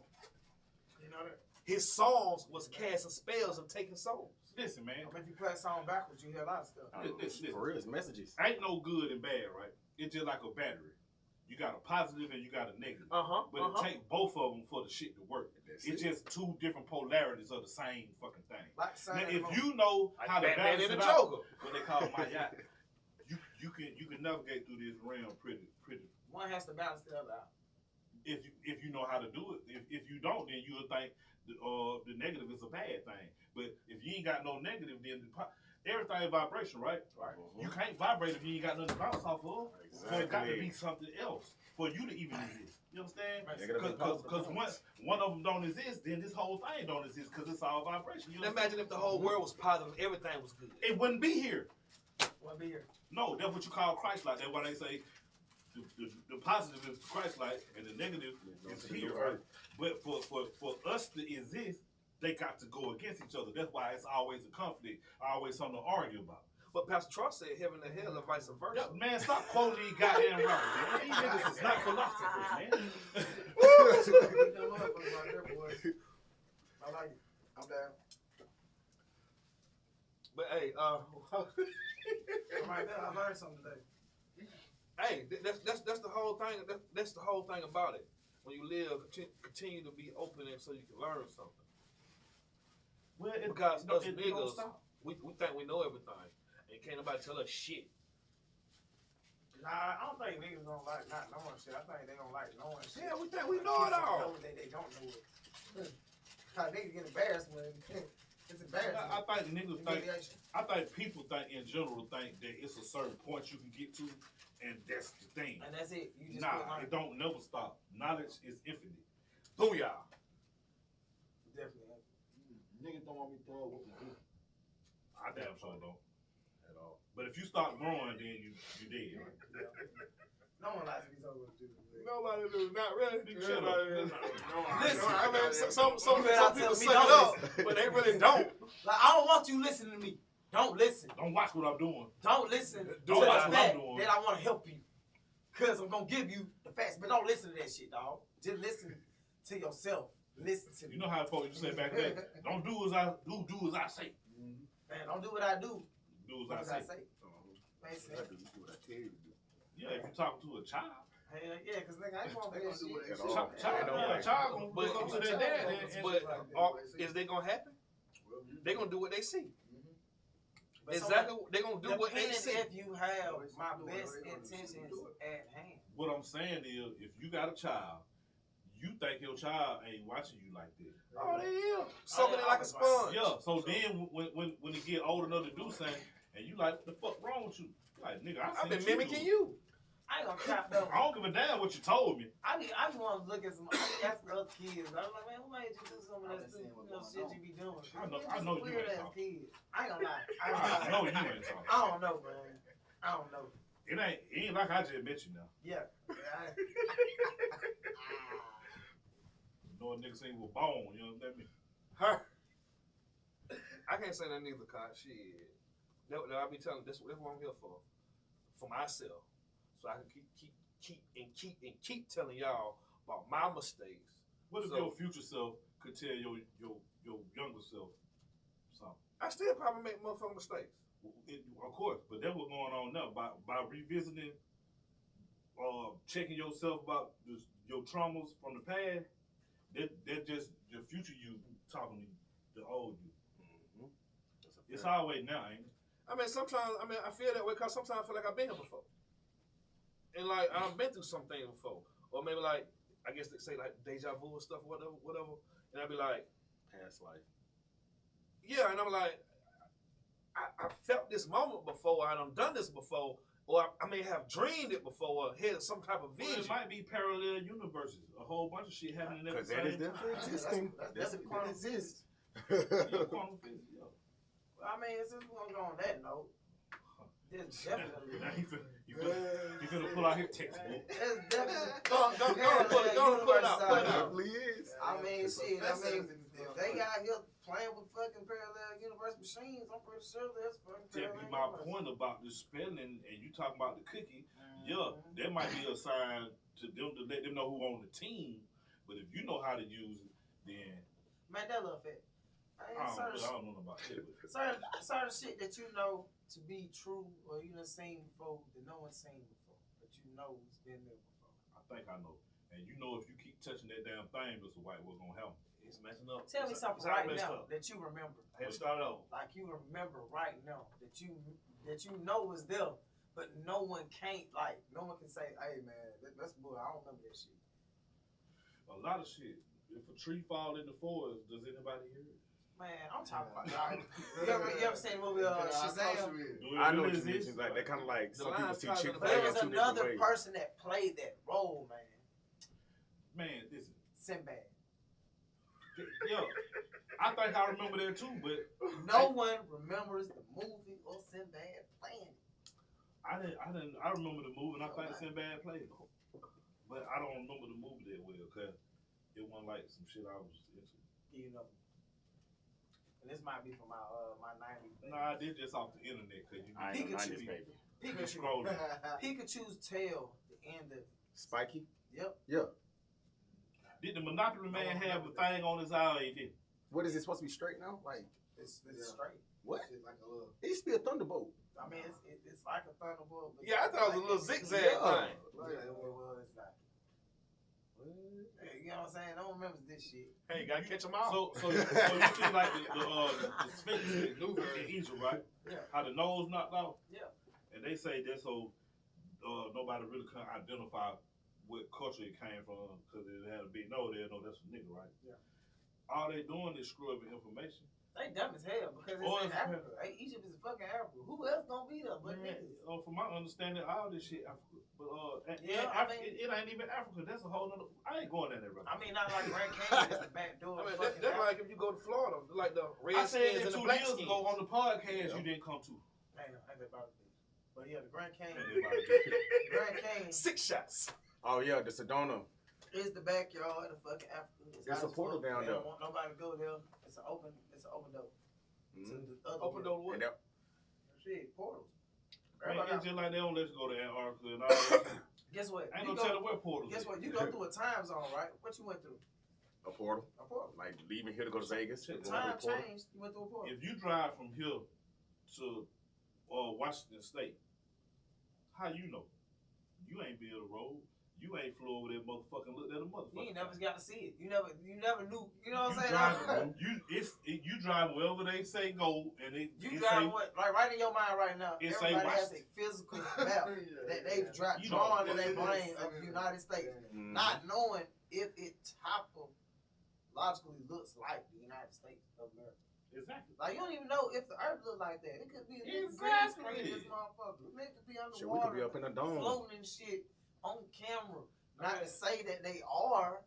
You know that? his songs was casting spells and taking souls. Listen, man. I mean, if you play a song backwards, you hear a lot of stuff. Listen. For real, it's messages. Ain't no good and bad, right? It's just like a battery. You got a positive and you got a negative. But it take both of them for the shit to work. It's just two different polarities of the same fucking thing. Like Now, if you know how to balance it out, what they call my yacht, you can navigate through this realm pretty. One has to balance the other out. If you know how to do it. If you don't, then you'll think the negative is a bad thing. But if you ain't got no negative, then everything is vibration, right? Right. You can't vibrate if you ain't got nothing to bounce off of. So it got to be something else for you to even exist. You understand? Because once one of them don't exist, then this whole thing don't exist because it's all vibration. You Imagine if the whole world was positive, everything was good. It wouldn't be here. Wouldn't be here. No, that's what you call Christ-like. That's why they say the positive is Christ-like and the negative is here. Right? But for us to exist, they got to go against each other. That's why it's always a conflict, always something to argue about. But Pastor Trump said heaven and hell and vice versa. Yeah, man, stop quoting these goddamn writers, man. These niggas is not philosophers, man. I like it. I'm down. But hey, Right there, I learned something today. hey, that's the whole thing. That's the whole thing about it. When you live, continue to be open and so you can learn something. Well, Because us it niggas, don't stop. we think we know everything, and can't nobody tell us shit. Nah, I don't think niggas don't like not knowing shit. I think they don't like knowing shit. Yeah, we think we know it all. They don't know it. Niggas get embarrassed when it's embarrassing. I think niggas think. Humiliation. I think people think in general think that it's a certain point you can get to, and that's the thing. And that's it. You just Nah, it don't never stop. Knowledge is infinite. Booyah. Definitely. Niggas don't want me to tell what to do. I damn sure don't at all. But if you start growing, then you dead. Right? No one likes to be told what to do. Nobody do, not really. Shut up. Listen, I mean, some better people tell me suck don't it up, but they really don't. Like, I don't want you listening to me. Don't listen. Don't watch what I'm doing. Don't listen Don't to watch the what I'm fact doing. that I want to help you. Because I'm going to give you the facts. But don't listen to that shit, dog. Just listen to yourself. Listen to me. You know how folks used to say back then, don't do as I do as I say. Man, don't do what I do. Do What as I I say. say. Makes I sense. do what I tell you to do. Yeah, if you're talking to a child. Hell yeah, because nigga, I ain't going to They do gonna do what that they shit. say. Child gonna But- look up to their dad and But is they gonna happen? Well, you They gonna do what they see. But Exactly, they gonna do what they depending see. if you have my best intentions at hand. what I'm saying is, if you got a child, you think your child ain't watching you like this. Oh, they is. Soaking it like a sponge. Yeah, so then when it get old enough to do something, and you like, what the fuck wrong with you? Like, nigga, I've been seen mimicking do it. you. I ain't gonna cap though. I don't give a damn what you told me. I want to look at some ask other kids. I'm like, man, who made you do some of that shit you be doing? I know you ain't Weird ass talking. kids. I ain't gonna lie. I know you ain't talking. I don't know, man. I don't know. It ain't like I just met you now. Yeah. You know a nigga say he was born, you know what I mean? Her. I can't say that neither, cause shit. I be telling that's what I'm here for myself, so I can keep telling y'all about my mistakes. What if So- your future self could tell your younger self something? I still probably make motherfucking mistakes. Of course, but that's what's going on now. By revisiting, checking yourself about your traumas from the past, that just the future you talking to the old you. It's always now, ain't it? I mean, sometimes I feel that way because sometimes I feel like I've been here before, and like I've been through some things before, or maybe like I guess they say like deja vu or stuff, whatever, and I'd be like, Past life. yeah, and I'm like, I felt this moment before, I done this before, or I may have dreamed it before, or had some type of Well, vision. it might be parallel universes. A whole bunch of shit happening at the Because that is same time. definitely existing. That's That quantum exists. Yeah, quantum physics, yeah. I mean, since we're gonna go on that note, there's definitely. Now he finna pull out his textbook. There's definitely. Don't put it out. Put it out. Definitely is. I mean, shit. I mean, if they got here playing with fucking parallel universe machines, I'm pretty sure there's fucking Exactly parallel my universe. point about the spelling, and you talking about the cookie. Yeah, that might be a sign to them to let them know who on the team. But if you know how to use it, then Mandela effect. I I ain't don't know about it, but certain shit that you know to be true or you done seen before that no one's seen before, but you know it's been there before. I think I know. And you know if you keep touching that damn thing, Mr. White, what's gonna happen? It's messing up. Tell me something right now that you remember. Let's start over. Like you remember right now that you know was there, but no one can't no one can say, hey man, that's bull. I don't remember that shit. A lot of shit. If a tree fall in the forest, does anybody hear it? Man, I'm talking about you ever seen the movie Shazam? I know what you mean. Like they kind of like some people see Chick-fil-A But there in was two different another ways. person that played that role, man. Man, listen. Sinbad. Yo, I think I remember that too, but No one remembers the movie or Sinbad playing it. I remember the movie and I think Sinbad played it. But I don't remember the movie that well because it wasn't like some shit I was into. You know. And this might be from my 90s. Baby. Nah, I did just off the internet because you I ain't no 90s baby. Pikachu's tail, the end of Spiky? Yep. Yeah. Did the Monopoly man have a thing on his eye? He did. What is it supposed to be straight now? Like it's straight. what? Shit like a little. It used to be a thunderbolt. I mean, it's like a thunderbolt. But Yeah, I thought it was a little zigzag thing. Well, it's not. Hey, you know what I'm saying? No one remembers this shit. Hey, you gotta catch them all. So you see like the Sphinx in Egypt, right? Yeah. How the nose knocked off? Yeah. And they say that's so nobody really can identify what culture it came from because it had a big nose. They'll know that's a nigga, right? Yeah. All they doing is scrubbing information. They dumb as hell because it's in Africa. Hey, Egypt is fucking Africa. Who else gonna be there but niggas? From my understanding, all this shit Africa. But Yeah, it ain't even Africa. That's a whole nother. I ain't going down there, bro. I mean, not like Grand Canyon is the back door. I mean, fucking that's Africa. like if you go to Florida, like the I said Redskins that and the 2 Black years Skins. ago on the podcast you didn't come to. Ain't about it. But yeah, the Grand Canyon. Ain't about it. Grand Canyon 6 shots. Oh yeah, the Sedona. is the backyard of fucking Africa. There's a portal down They there. don't want nobody to go there. It's an open door. To the other Open door what? And that, Shit, portals. Man, Everybody it's just like they don't let you go to Antarctica and all that. Guess what? I ain't You gonna go- tell them where portals Guess is. what? You go through a time zone, right? What you went through? a portal. A portal. Like leaving here to go to Vegas. The going Time through a portal. changed. You went through a portal. If you drive from here to Washington State, how you know? You ain't built a road. You ain't flew over that motherfucking looked at a motherfucker. You ain't never got to see it. You never knew. You know what I'm saying? You drive wherever they say go, and it Drive what? Like right in your mind right now. It say Everybody has a Washington. physical map that they've You drawn know, in their it is. brain of the United States, Mhm. not knowing if it topologically looks like the United States of America. exactly. Like you don't even know if the Earth look like that. It could be a green Exactly. screen. This motherfucker. It could be Shit, we could be underwater, up in a dome. floating and shit on camera. Not to say that they are.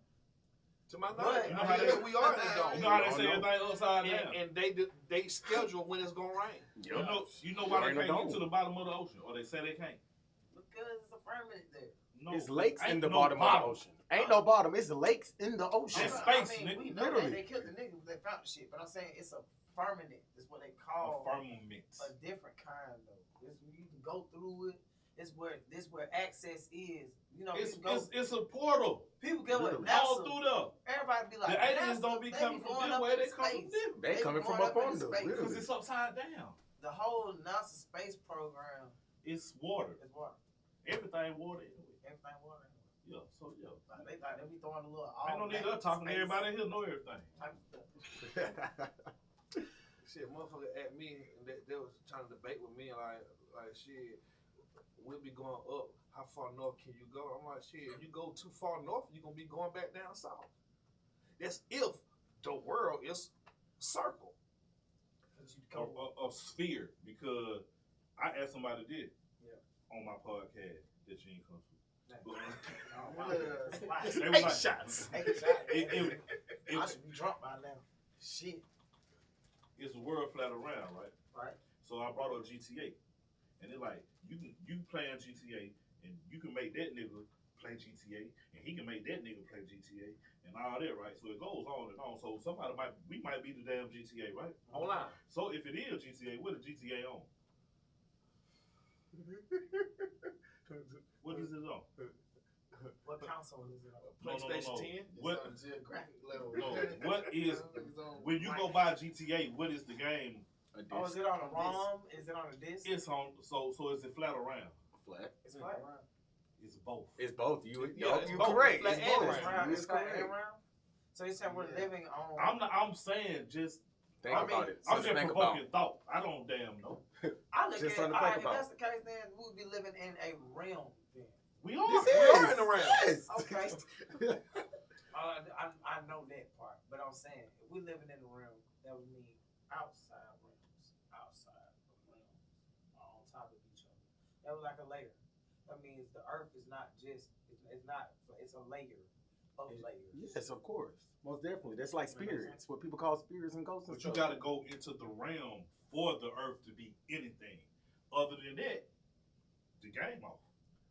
To my But- knowledge, You know how they- we are in the You dome. know how they don't say know. everything upside down. And they schedule when it's gonna rain. You know why We're they in a can't get dome. to the bottom of the ocean, or they say they can't. Because it's a firmament there. No, There's lakes in ain't the no bottom of the ocean. Ain't no bottom. It's lakes in the ocean. It's I space, mean, nigga. we know Literally. that they killed the nigga when they found the shit, but I'm saying it's a firmament. It's what they A call firmament. a different kind though. It's you can go through it. It's where access is. You know, It's you can go, it's a portal. people go with literally. All NASA. through there. Everybody be like, The aliens NASA, don't be they coming from going this up way, into they come from space. this. They coming going from up into under. space. Because Literally. it's upside down. The whole NASA space program It's water. is water. Everything water anyway. Everything water. Yeah, so yeah. Like they be throwing a little. Ain't no need us talking to everybody here know everything. Type of stuff. Shit, motherfucker at me, and they was trying to debate with me, like shit, we'll be going up. How far north can you go? I'm like, shit, if you go too far north, you're gonna be going back down south. That's if the world is circle. A sphere, because I asked somebody this on my podcast that you ain't come to. They was 8 like, shots. I should be drunk by now. Shit. It's a world flat around, right? Right. So I brought up GTA, and they're like, you playing GTA, and you can make that nigga play GTA, and he can make that nigga play GTA, and all that, right? So it goes on and on. So we might be the damn GTA, right? Online. So if it is GTA, what is GTA on? What is it on? What console is it on? PlayStation 10. It's What? on geographic level. No, what is It's on- when you go buy GTA? What is the game? Oh, is it on a ROM? Is it on a disc? It's on. So is it flat or round? Flat. It's flat. It's both. It's both. You Yeah, it's you both. correct. Flat It's and both. It's round. You It's flat and correct. round. So you saying we're living on? I'm saying just. Think I mean, about it. I'm Just just think about provoking thought. I don't damn know. I look Just at something to all right, think if about. that's the case, then we'll be living in a realm. Then We are. This We is. are in the round. Yes. okay. I know that part, but I'm saying if we're living in a realm, that would mean outside realms, outside of realms, are on top of each other. That was like a layer. That means the earth is not just. It's not. It's a layer of layers. Yes, of course. Most definitely. That's like spirits. What people call spirits and ghosts and But you stuff. got to go into the realm for the earth to be anything. Other than that, the game off.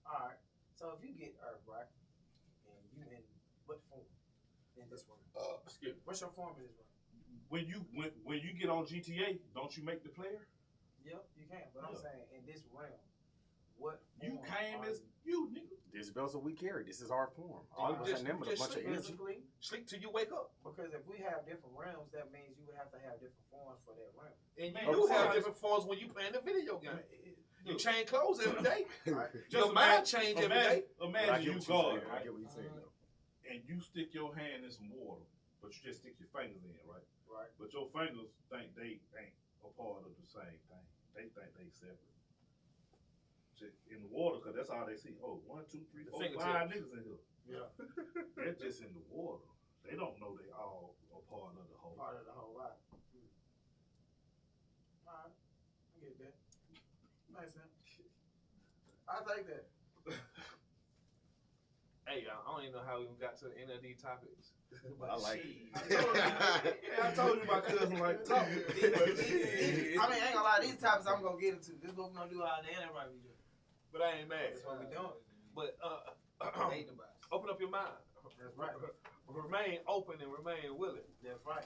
All right. So if you get earth, right, and you in what form in this realm? Excuse me. What's your form in this realm? When you get on GTA, don't you make the player? Yep, you can. But I'm Yeah. saying in this realm, what You form came are as you? you, nigga. This vessel we carry. This is our form. All of us Just- ain't them with a just bunch of energy. Physically, Sleep till you wake up. because if we have different realms, that means you would have to have different forms for that realm. And Man, you have besides- different forms when you playing the video game. You Look, change clothes every day. just Your mind change every day. But I Imagine get you what you're God, saying. I right? get what you're saying. though. And you stick your hand in some water, but you just stick your fingers in, right? Right. But your fingers think they ain't a part of the same thing. They think they separate. Just in the water, cause that's all they see. Oh, 1, 2, 3, The 4, fingertips. 5 niggas in here. Yeah. They're just in the water. They don't know they all a part of the whole. Part of the whole lot. All right. I get that. Makes sense. I take that. Hey, I don't even know how we even got to any of these topics. I like Shit. it. Yeah, I told you my cousin like talk. I mean, I ain't gonna lie. These topics I'm gonna get into. This is what we're gonna do all day. Everybody be doing. But I ain't mad. That's what we doing. But Hating about it. open up your mind. That's right. Remain open and remain willing. That's right.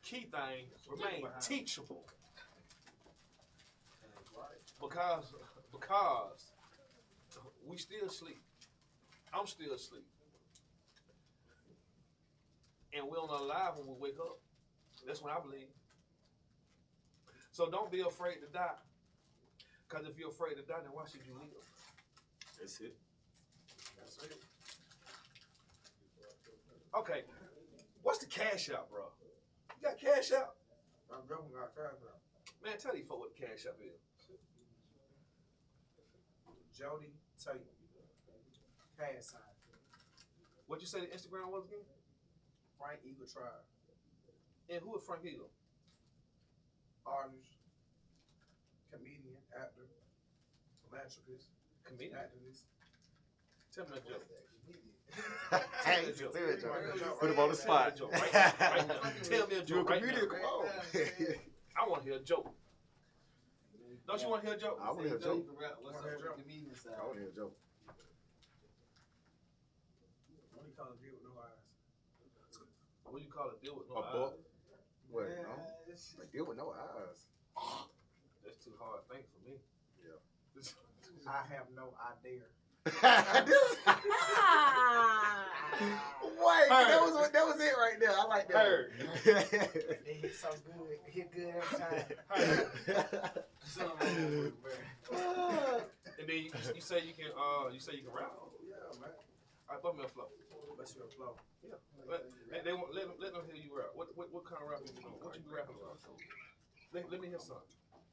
Key thing, remain teachable. That's right. Because we still sleep. I'm still asleep. And we're not alive when we wake up. That's what I believe. So don't be afraid to die. Because if you're afraid to die, then why should you live? That's it. That's it. Okay. What's the cash out, bro? You got cash out? I'm definitely got cash out. Man, tell these folks what the cash out is. Jody Tate. Cash sign. What you say the Instagram was again? Frank Eagle Tribe. And who is Frank Eagle? Artist. Comedian. Actor. Philanthropist. Comedian. Activist. Tell me a joke. Hey, it's a good joke. Put him on the spot. Tell me a joke right now. Tell me a You're a joke right comedian. now. Come on. I want to hear a joke. Don't you want to hear a joke? I want to hear a You know you joke. can rap. What's up with the comedian side? I want to hear a joke. What do you call a deal with no eyes? What do you call a deal with A no book. eyes? What? No? Like, deal with no eyes. That's too hard. Thank for me. Yeah. I have no idea. Wait, that was it right there. I like that. Heard. They hit so good. Hit good every time. And then you say you can rap. Yeah, man. I put me a flow. What's your flow? Yeah. They want let them hear you rap. What kind of rap you doing? What you be rapping about? Let me hear something.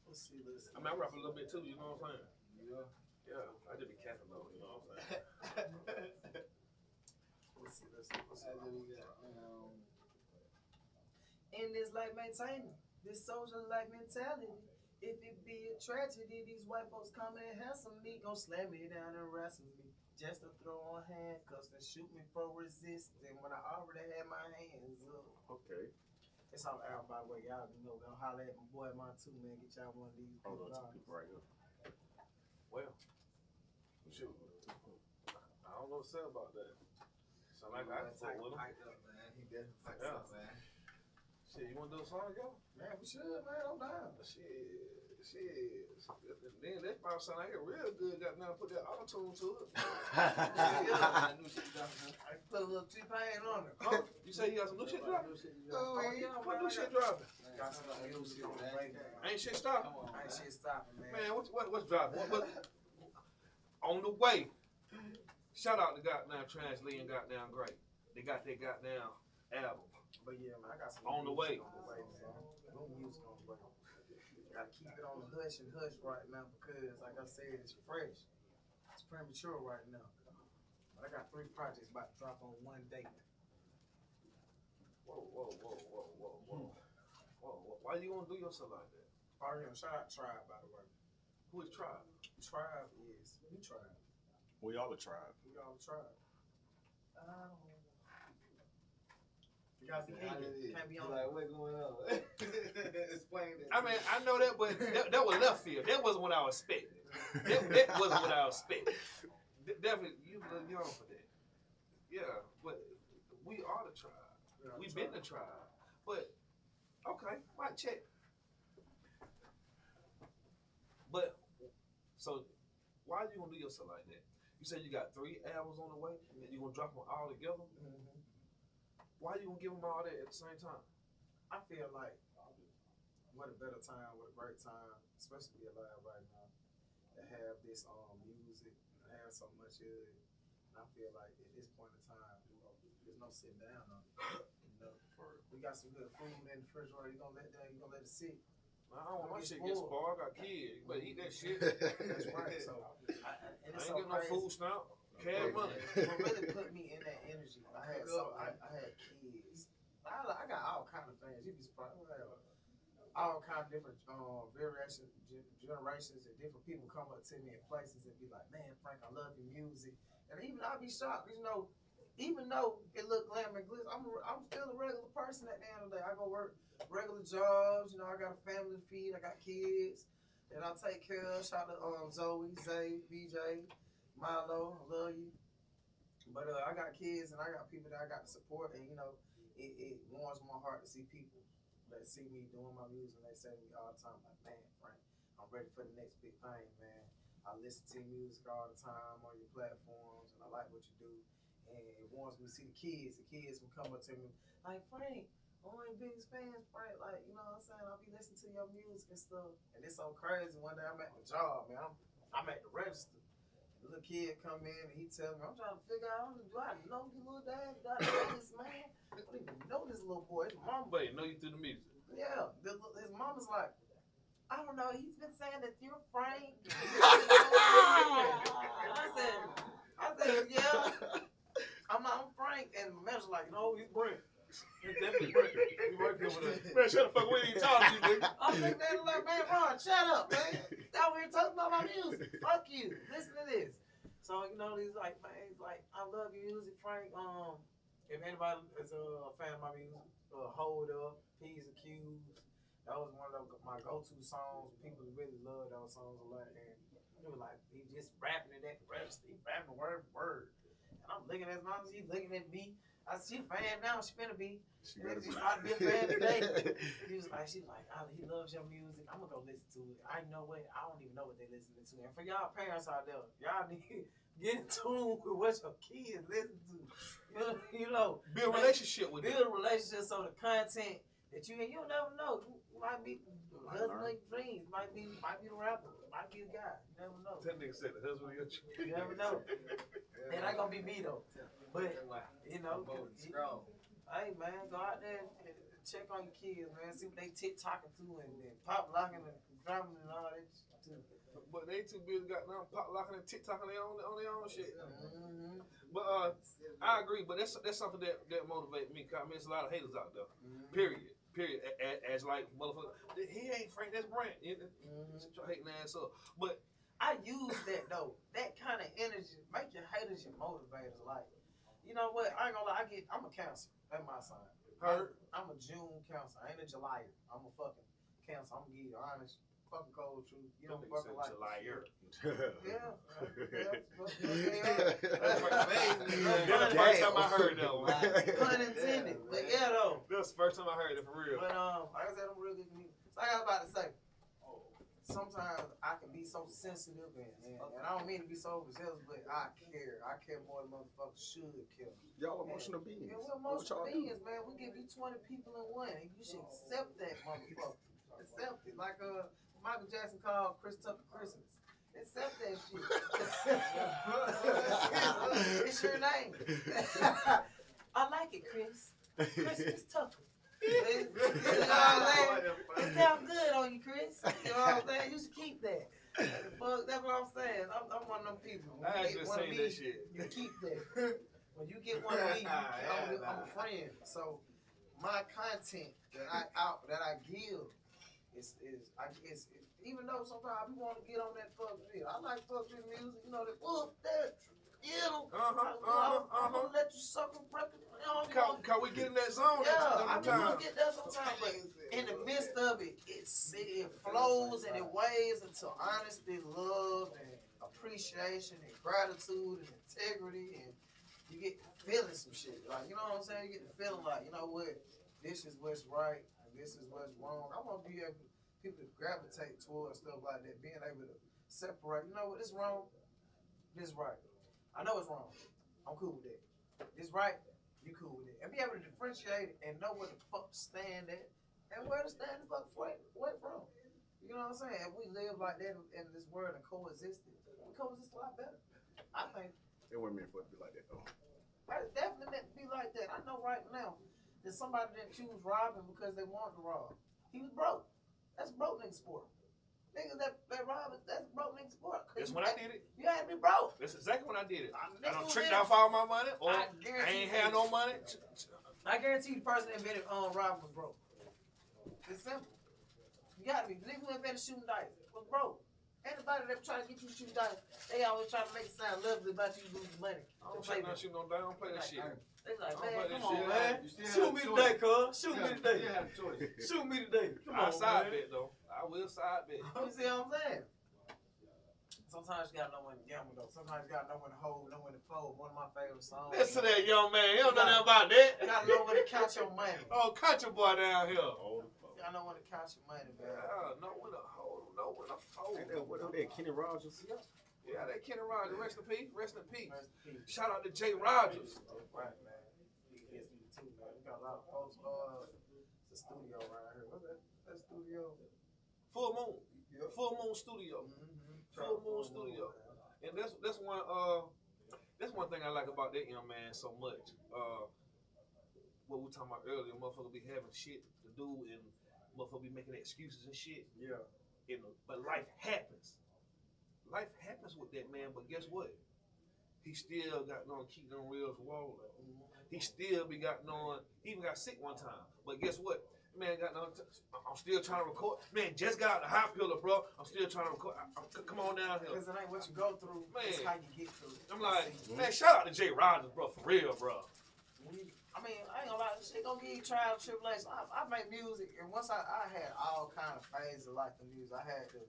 Let's see. Let's see. I mean, I rap a little bit too. You know what I'm saying? Yeah. Yeah. I just be capping though. You know what I'm saying? Let's see. Let's see. Let's see. That's what we got. In this life maintaining this social life mentality. If it be a tragedy, these white folks come and hassle me, gon' slam me down and wrestle me. Just to throw on handcuffs and shoot me for resisting when I already had my hands up. Okay. It's all out by the way, y'all can go holler at my boy Mine too, man. Get y'all one of these. Hold on, two people right here. Well, shoot. I don't know what to say about that. Sound like I can fuck with him. Piped up, man. He definitely piped Yeah. up, man. Shit, you want to do a song, yo? Man, we should, man. I'm down. Shit. Then that probably sound like it real good. Got now put that auto-tune to it. I knew she dropped her. I put a little T-Pain on it. Huh? You say you got some new shit dropping? Oh, yeah. What new shit dropping? Got some new shit on the way, man. Ain't shit stopping. Ain't shit stopping, man. Man, what's dropping? What on the way? Shout out to goddamn Translate and goddamn Great. They got their goddamn album. But yeah, man, I got some On the way. on the way, man. New music on the way. Gotta keep it on the hush and hush right now because, like I said, it's fresh. It's premature right now. But I got 3 projects about to drop on one day. Whoa. Why you gonna do yourself like that? Shout out Tribe, by the way. Who is Tribe? Tribe is we Tribe. We all a tribe. We all Tribe. You gotta be hated. Can't be on. Like, what's going on? Explain it. I mean, I know that, but that was left field. That wasn't what I was expecting. That wasn't what I was expecting. Definitely, you a little young for that. Yeah, but we are the tribe. We've been the tribe. But, okay, might check. But, so, why are you going to do yourself like that? You said you got 3 albums on the way, and you're going to drop them all together? Mm-hmm. Why you going to give them all that at the same time? I feel like what a better time, what a great time, especially to be alive right now, to have this music, and have so much of it. And I feel like at this point in time, there's no sitting down on it. You know, we got some good food in the refrigerator. You gonna let it sit. I don't want my shit get spoiled. I got kids. You better eat that shit. That's right. So I and ain't it's so getting no crazy. food stamp. Cash money. What really put me in that energy, I had kids. I got all kind of things. You'd be surprised. All kind of different generations and different people come up to me in places and be like, "Man, Frank, I love your music." And even I'll be shocked, you know, even though it look glam and glitz, I'm still a regular person at the end of the day. I go work regular jobs. You know, I got a family to feed. I got kids that I take care of. Shout out to Zoe, Zay, BJ, Milo. I love you. But I got kids and I got people that I got to support, and you know, it warms my heart to see people that see me doing my music and they say to me all the time, like, "Man, Frank, I'm ready for the next big thing, man. I listen to your music all the time on your platforms and I like what you do." And it warms me to see the kids. The kids will come up to me like, "Frank, I'm one of your biggest fans, Frank. Like, you know what I'm saying? I'll be listening to your music and stuff." And it's so crazy. One day I'm at the job, man. I'm at the register. The little kid come in and he tell me, "I'm trying to figure out, do I know your little dad? Do I know this man? I don't even know this little boy. His mom." Wait, know you through the music. Yeah. His mom is like, "I don't know. He's been saying that you're Frank." I said, "Yeah. I'm Frank." And the manager's like, "No, he's Brent. He's definitely Brent. He worked here with us." Man, shut the fuck up. We ain't talking to you, nigga. I'm like, man, "Man, Ron, shut up, man. Out here talking about my music. Fuck you. Listen to this." So, you know, he's like, "I love your music, Frank. If anybody is a fan of my music, Hold Up, P's and Q's. That was one of my go-to songs. People really love those songs a lot. And he was like, he just rapping it at the register. He rapping word for word. And I'm looking at his mom, he's looking at me. I said, "She a fan now, she finna be. She might be a fan today." She's like, "He loves your music. I'm gonna go listen to it." I know what, I don't even know what they listening to. And for y'all parents out there, y'all need to get in tune with what your kids listen to. You know, Build a relationship with them. build a relationship so the content that you'll never know. You might be the husband of your dreams, might be the rapper, might be the guy. You never know. That nigga said the husband of your dreams. You never know. It ain't gonna be me though. But you know, hey man, go out there and check on your kids, man. See what they TikToking to and pop locking and drumming and all that too. But they too busy got now pop locking and TikToking on their own shit. Mm-hmm. But I agree. But that's something that motivates me. Cause I mean, there's a lot of haters out there. Mm-hmm. Period. As like motherfucker, he ain't Frank. That's Brent. Shut your hating ass up. But I use that though. That kind of energy make your haters your motivators. Like, you know what? I ain't gonna lie. I'm a Cancer. That's my sign. I'm a June Cancer. I ain't a July. I'm a fucking Cancer. I'm gonna give you honest. fucking cold truth. You Them don't niggas fucking said like you liar. Yeah. That's the first time I heard that one. Pun intended. But yeah, though. That's the first time I heard it for real. But like I said, I'm real good comedian. Like I was about to say, sometimes I can be so sensitive and I don't mean to be so overzealous, but I care. I care more than motherfuckers should care. Y'all emotional beings. Yeah, we're emotional beings, man. We give you 20 people in one, and you should accept that, motherfucker. Accept it. Like Michael Jackson called Chris Tucker Christmas. Accept that shit. It's your name. I like it, Chris. Christmas Tucker. You know what I'm saying? It sounds good on you, Chris. You know what I'm saying? You should keep that. Fuck, that's what I'm saying. I'm one of them people. When I you actually get one of seen me, that shit. you keep that. When you get one of me, I'm a friend. So my content that I give is even though sometimes we want to get on that fuck music. I like fuck this music, you know, that whoop that, I'm gonna let you suck a record. Can we get in that zone? Yeah, I mean, we'll get there sometimes, but in the midst of it, it flows and it weighs into honesty, love, and appreciation, and gratitude, and integrity, and you get feeling some shit. Like, you know what I'm saying? You get the feeling like, you know what, this is what's right, and this is what's wrong. I want to be able people to gravitate towards stuff like that, being able to separate, you know what, this wrong, this right. I know it's wrong. I'm cool with that. This right, you cool with it. And be able to differentiate it and know where the fuck to stand at and where to stand the fuck away from. You know what I'm saying? If we live like that in this world and coexist, we coexist a lot better. I think. It wasn't meant for it to be like that, though. It's definitely meant to be like that. I know right now that somebody didn't choose robbing because they wanted to rob. He was broke. That's broke nigga sport. Niggas that rob, that's broke nigga sport. That's when I did it. You had to be broke. That's exactly when I did it. I don't trick tricked off all my money, or I guarantee ain't had no money. I guarantee the person that invented robbing was broke. It's simple. You gotta be. Niggas who invented shooting dice was broke. Anybody that try to get you shooting dice, they always try to make it sound lovely about you losing money. I don't play that. Shooting on dice. I don't play that shit. They like, I don't man, play come that on, shit. man. Shoot me today, cuz. Shoot me today. Shoot me today. Come on, I side man. bet though. I will side bet. You see what I'm saying? Sometimes you gotta know when to gamble though. Sometimes you gotta know when to hold, know when to fold. One of my favorite songs. Listen to that young man. He don't know nothing about that. You gotta know when to count your money. Oh, country boy down here. You gotta know when to count your money, man. Know when to hold, know when to fold. What was that? Kenny Rogers? Yeah, that Kenny Rogers. Rest in peace. Rest in peace. Rest in peace. Shout out to Jay Rogers. Right, man. He gets me too, man. We got a lot of folks. It's a studio right here. What's that? That studio? Full Moon. Yep. Full Moon Studio. Full Moon Studio. And that's one thing I like about that young man so much. What we were talking about earlier, motherfucker be having shit to do and motherfucker be making excuses and shit. Yeah. But life happens. Life happens with that man, but guess what? He still got on keep them reels rolling. He still be got on. He even got sick one time. But guess what? Man, I'm still trying to record. Man, just got out the hospital, bro. I'm still trying to record. Come on down here. Because it ain't what you go through, it's how you get through it. I'm like, man, shout out to Jay Rogers, bro, for real, bro. I mean, I ain't gonna lie, this shit gonna give you trial and tribulation. I make music, and once I had all kind of phases of like the music. I had the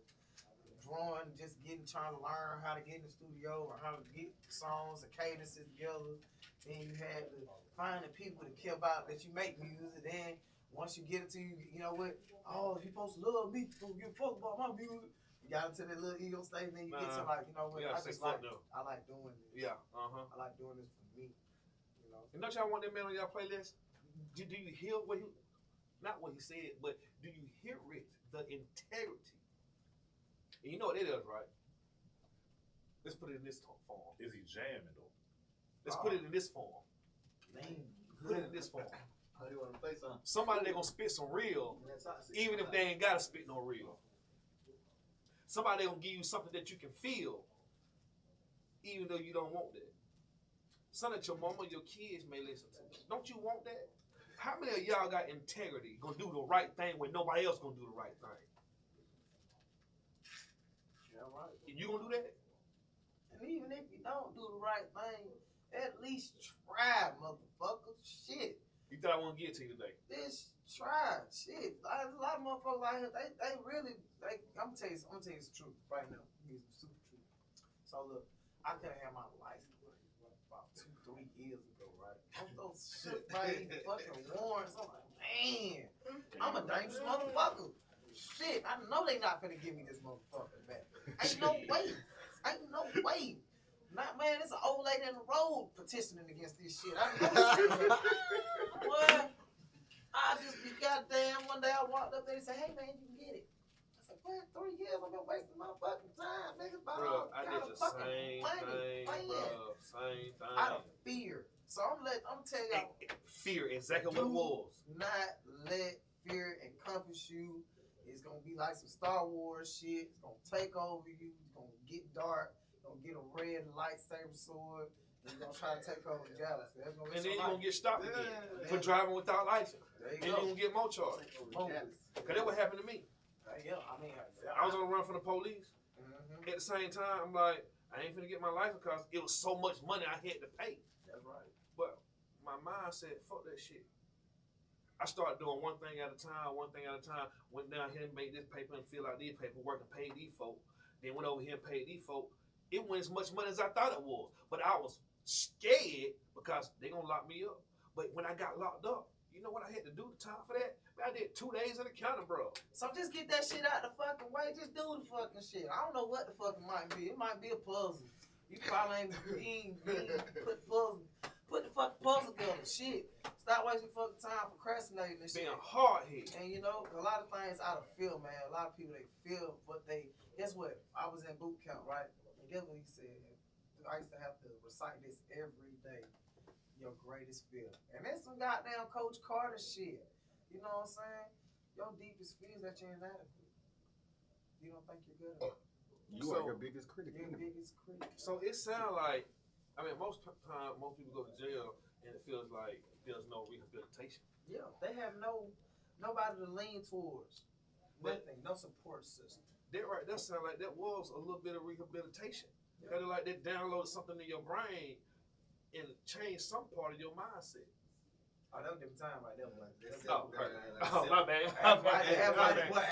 drawing, just trying to learn how to get in the studio or how to get songs and cadences together. Then you had to find the people to care about that you make music. Then once you get it to you know what? Oh, you supposed to love me, supposed to give a fuck about my music. You got into that little ego state, then you get to like, you know what? I like doing this. Yeah, I like doing this for me. You know. And don't y'all want that man on y'all playlist? Do you hear what he, not what he said, but do you hear it? The integrity. And you know what it is, right? Let's put it in this form. Is he jamming though? Let's put it in this form. Put it in this form. How do you want to play something? Somebody that gonna spit some real, even if they ain't gotta spit no real. Somebody that gonna give you something that you can feel, even though you don't want that. Something that your mama, your kids may listen to. Don't you want that? How many of y'all got integrity, gonna do the right thing when nobody else gonna do the right thing? Yeah, right. You gonna do that? And even if you don't do the right thing, at least try, motherfucker. Shit. You thought I wouldn't get to you today? This try. Shit, a lot of motherfuckers out here, they really, I'm gonna tell you the truth right now. It's super true. So look, I could have had my license about 2-3 years ago, right? I'm so shook by these fucking warrants. I'm like, man, I'm a dangerous motherfucker. Shit, I know they not finna give me this motherfucker back. Ain't no way. Ain't no way. Not, man, it's an old lady in the road petitioning against this shit. I know this. What? I just be goddamn. One day I walked up there and said, hey man, you can get it. I said, man, 3 years I've been wasting my fucking time, nigga. Bro, I did the same thing, bro. Same thing. Out of fear. So I'm telling y'all. Fear, exactly what it was. Not let fear encompass you. It's gonna be like some Star Wars shit. It's gonna take over you. It's gonna get dark. Gonna get a red lightsaber sword, and you're gonna try to take over the galaxy. And then you're gonna get stopped again for driving without license. And you're gonna get more charges. Cause that what happened to me. Yeah, I mean, I was on the run from the police. At the same time, I'm like, I ain't finna get my license because it was so much money I had to pay. That's right. But my mind said, fuck that shit. I started doing one thing at a time, went down here and made this paper and fill out these paperwork and paid these folk. Then went over here and paid these folk. It wasn't as much money as I thought it was. But I was scared because they gonna lock me up. But when I got locked up, you know what I had to do the time for that? I did 2 days in the county, bro. So just get that shit out the fucking way. Just do the fucking shit. I don't know what the fuck it might be. It might be a puzzle. You probably ain't put the fucking puzzle together. Shit. Stop wasting fucking time procrastinating and shit. Being hard-headed. And you know, a lot of things out of feel, man. A lot of people, they feel what they, guess what? I was in boot camp, right? And guess what he said? I used to have to recite this every day. Your greatest fear. And that's some goddamn Coach Carter shit. You know what I'm saying? Your deepest fear is that you're inadequate. You don't think you're good enough. You are your biggest critic. Your biggest critic. So it sounds like, I mean, most times, most people go to jail and it feels like there's no rehabilitation. Yeah, they have nobody to lean towards. Nothing, no support system. That sounds like that was a little bit of rehabilitation. Yeah. Kind of like they downloaded something in your brain and changed some part of your mindset. Oh, that was different time right there. My bad.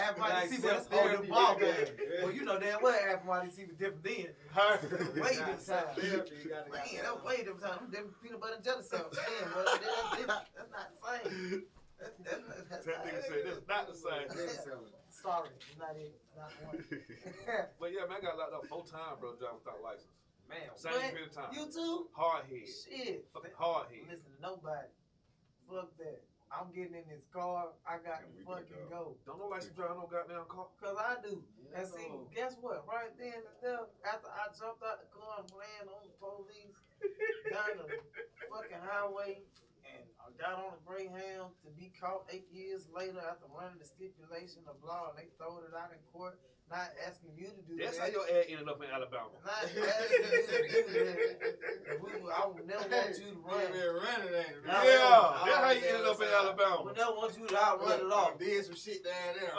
Everybody see what's on the ball game. Well, you know damn well everybody see the different then. Way different time. Man, that was way different time. Them different peanut butter and jelly sandwich. That's not the same. That nigga said that's not the same. Sorry, it's not it. Not one. But yeah, man, I got locked up 4 times, bro, driving without license. Man, same period of time. You too? Hard head. Shit. Fucking hard head. Listen to nobody. Fuck that. I'm getting in this car. I got to fucking go. Don't no license drive no goddamn car. Cause I do. And see, guess what? Right then and there, after I jumped out the car and ran on the police down the fucking highway, and I got on a Greyhound to be caught 8 years later after running the stipulation of law, and they throwed it out in court, not asking you to do That's that. how your ad ended up in Alabama. Not asking you to do that. I would never want you to run. Yeah, that's how you ended up in I Alabama. would never want you to outrun it off. Did some shit down there.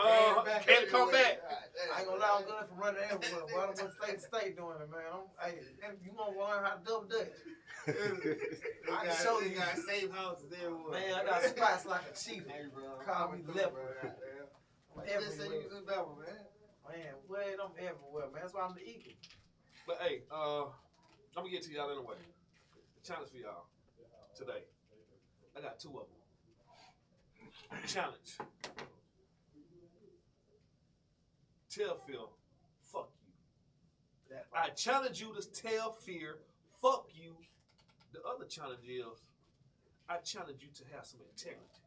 Can't come back. I ain't gonna lie, I'm good for running everywhere. But I'm going state to state doing it, man. Hey, you want to learn how to double dutch? I can show you. Got safe houses everywhere. Man, I got spots like a cheetah. Hey, bro. Call me leopard. I'm just saying you was in Bama, man. Man, wait, I'm everywhere, man. That's why I'm the eagle. But hey, I'm gonna get to y'all anyway. The challenge for y'all today. I got 2 of them. Challenge. Tell fear, fuck you. I challenge you to tell fear, fuck you. The other challenge is, I challenge you to have some integrity.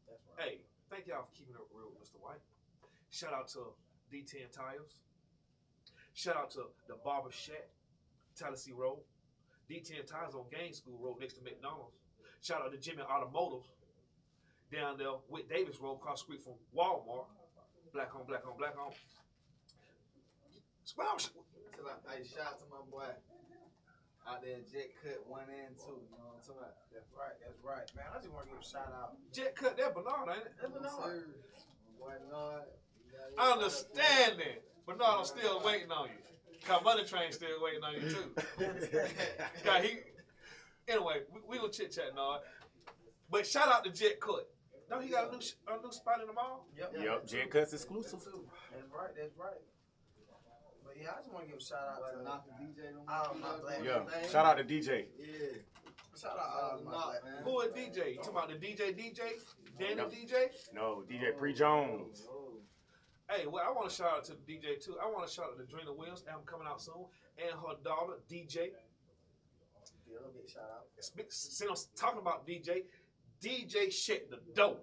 That's right. Hey, thank y'all for keeping it real, Mr. White. Shout out to D10 Tires. Shout out to the Barber Shack, Tallahassee Road. D10 Tires on Gaines School Road next to McDonald's. Shout out to Jimmy Automotive down there with Davis Road across the street from Walmart. Black on, black on, black on. Hey, shout out to my boy out there, Jet Cut 1 and 2. You know what I'm talking about? That's right, man. I just want to give a shout out. Jet Cut, that Bernard, ain't it? That's Bernard. Boy, Bernard. I understand that. Bernard, I'm still waiting on you. Cause Money Train still waiting on you too. Anyway, we gonna chit chat, Nard. But shout out to Jet Cut. No, he got a new spot in the mall. Yep, Jet Cuts exclusive. That's right. That's right. But yeah, I just want to give a shout out to Knock the DJ. all my black Yeah, people. shout out to DJ. Yeah. Shout out all my black man. Who is DJ? You talking about the DJ? Danny No. DJ? No, DJ Pre Jones. Hey, well, I want to shout out to the DJ too. I want to shout out to Drina Williams, album coming out soon, and her daughter DJ. Give a big shout out. Since I'm talking about DJ shut the door.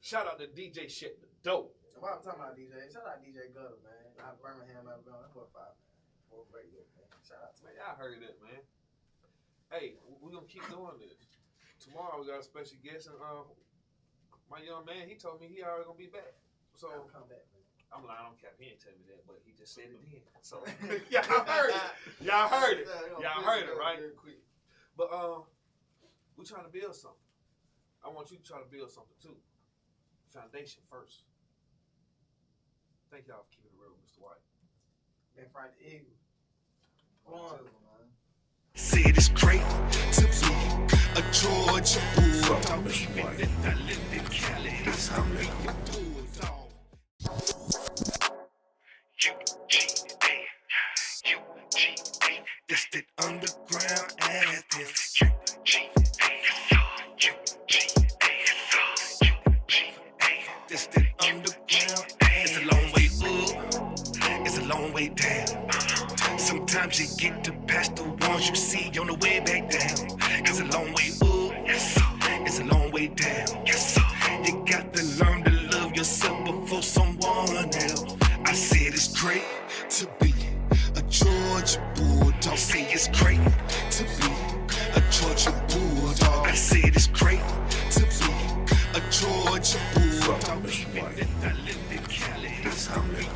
Shout out to DJ shut the door. While I'm talking about DJ, shout out DJ Gutter, man. Out of Birmingham, Alabama. That's what 5, man. For radio, man. Shout out to Man, y'all heard that, man. Hey, we're gonna keep doing this. Tomorrow we got a special guest, and my young man, he told me he already gonna be back. So I'll come back, man. I'm lying on cap. He ain't tell me that, but he just said it then. So y'all heard it. Y'all heard it. Y'all heard it, right? But we're trying to build something. I want you to try to build something too. Foundation first. Thank y'all for keeping it real, Mr. White. And Frank Eagle. One. Said it's great to be a Georgia Bulldog. Even if I lived in Cali, it's how me a Bulldog. UGA, that's that underground anthem. That's that underground. It's a long way up, it's a long way down. Sometimes you get to past the ones you see on the way back down. It's a long way up, yes sir. It's a long way down, yes sir. You got to learn to love yourself before someone else. I said it's great to be a Georgia Bulldog. Say it's great to be a Georgia Bulldog. I said it's great to be a Georgia Bulldog. Even if I lived in Cali, it's how me.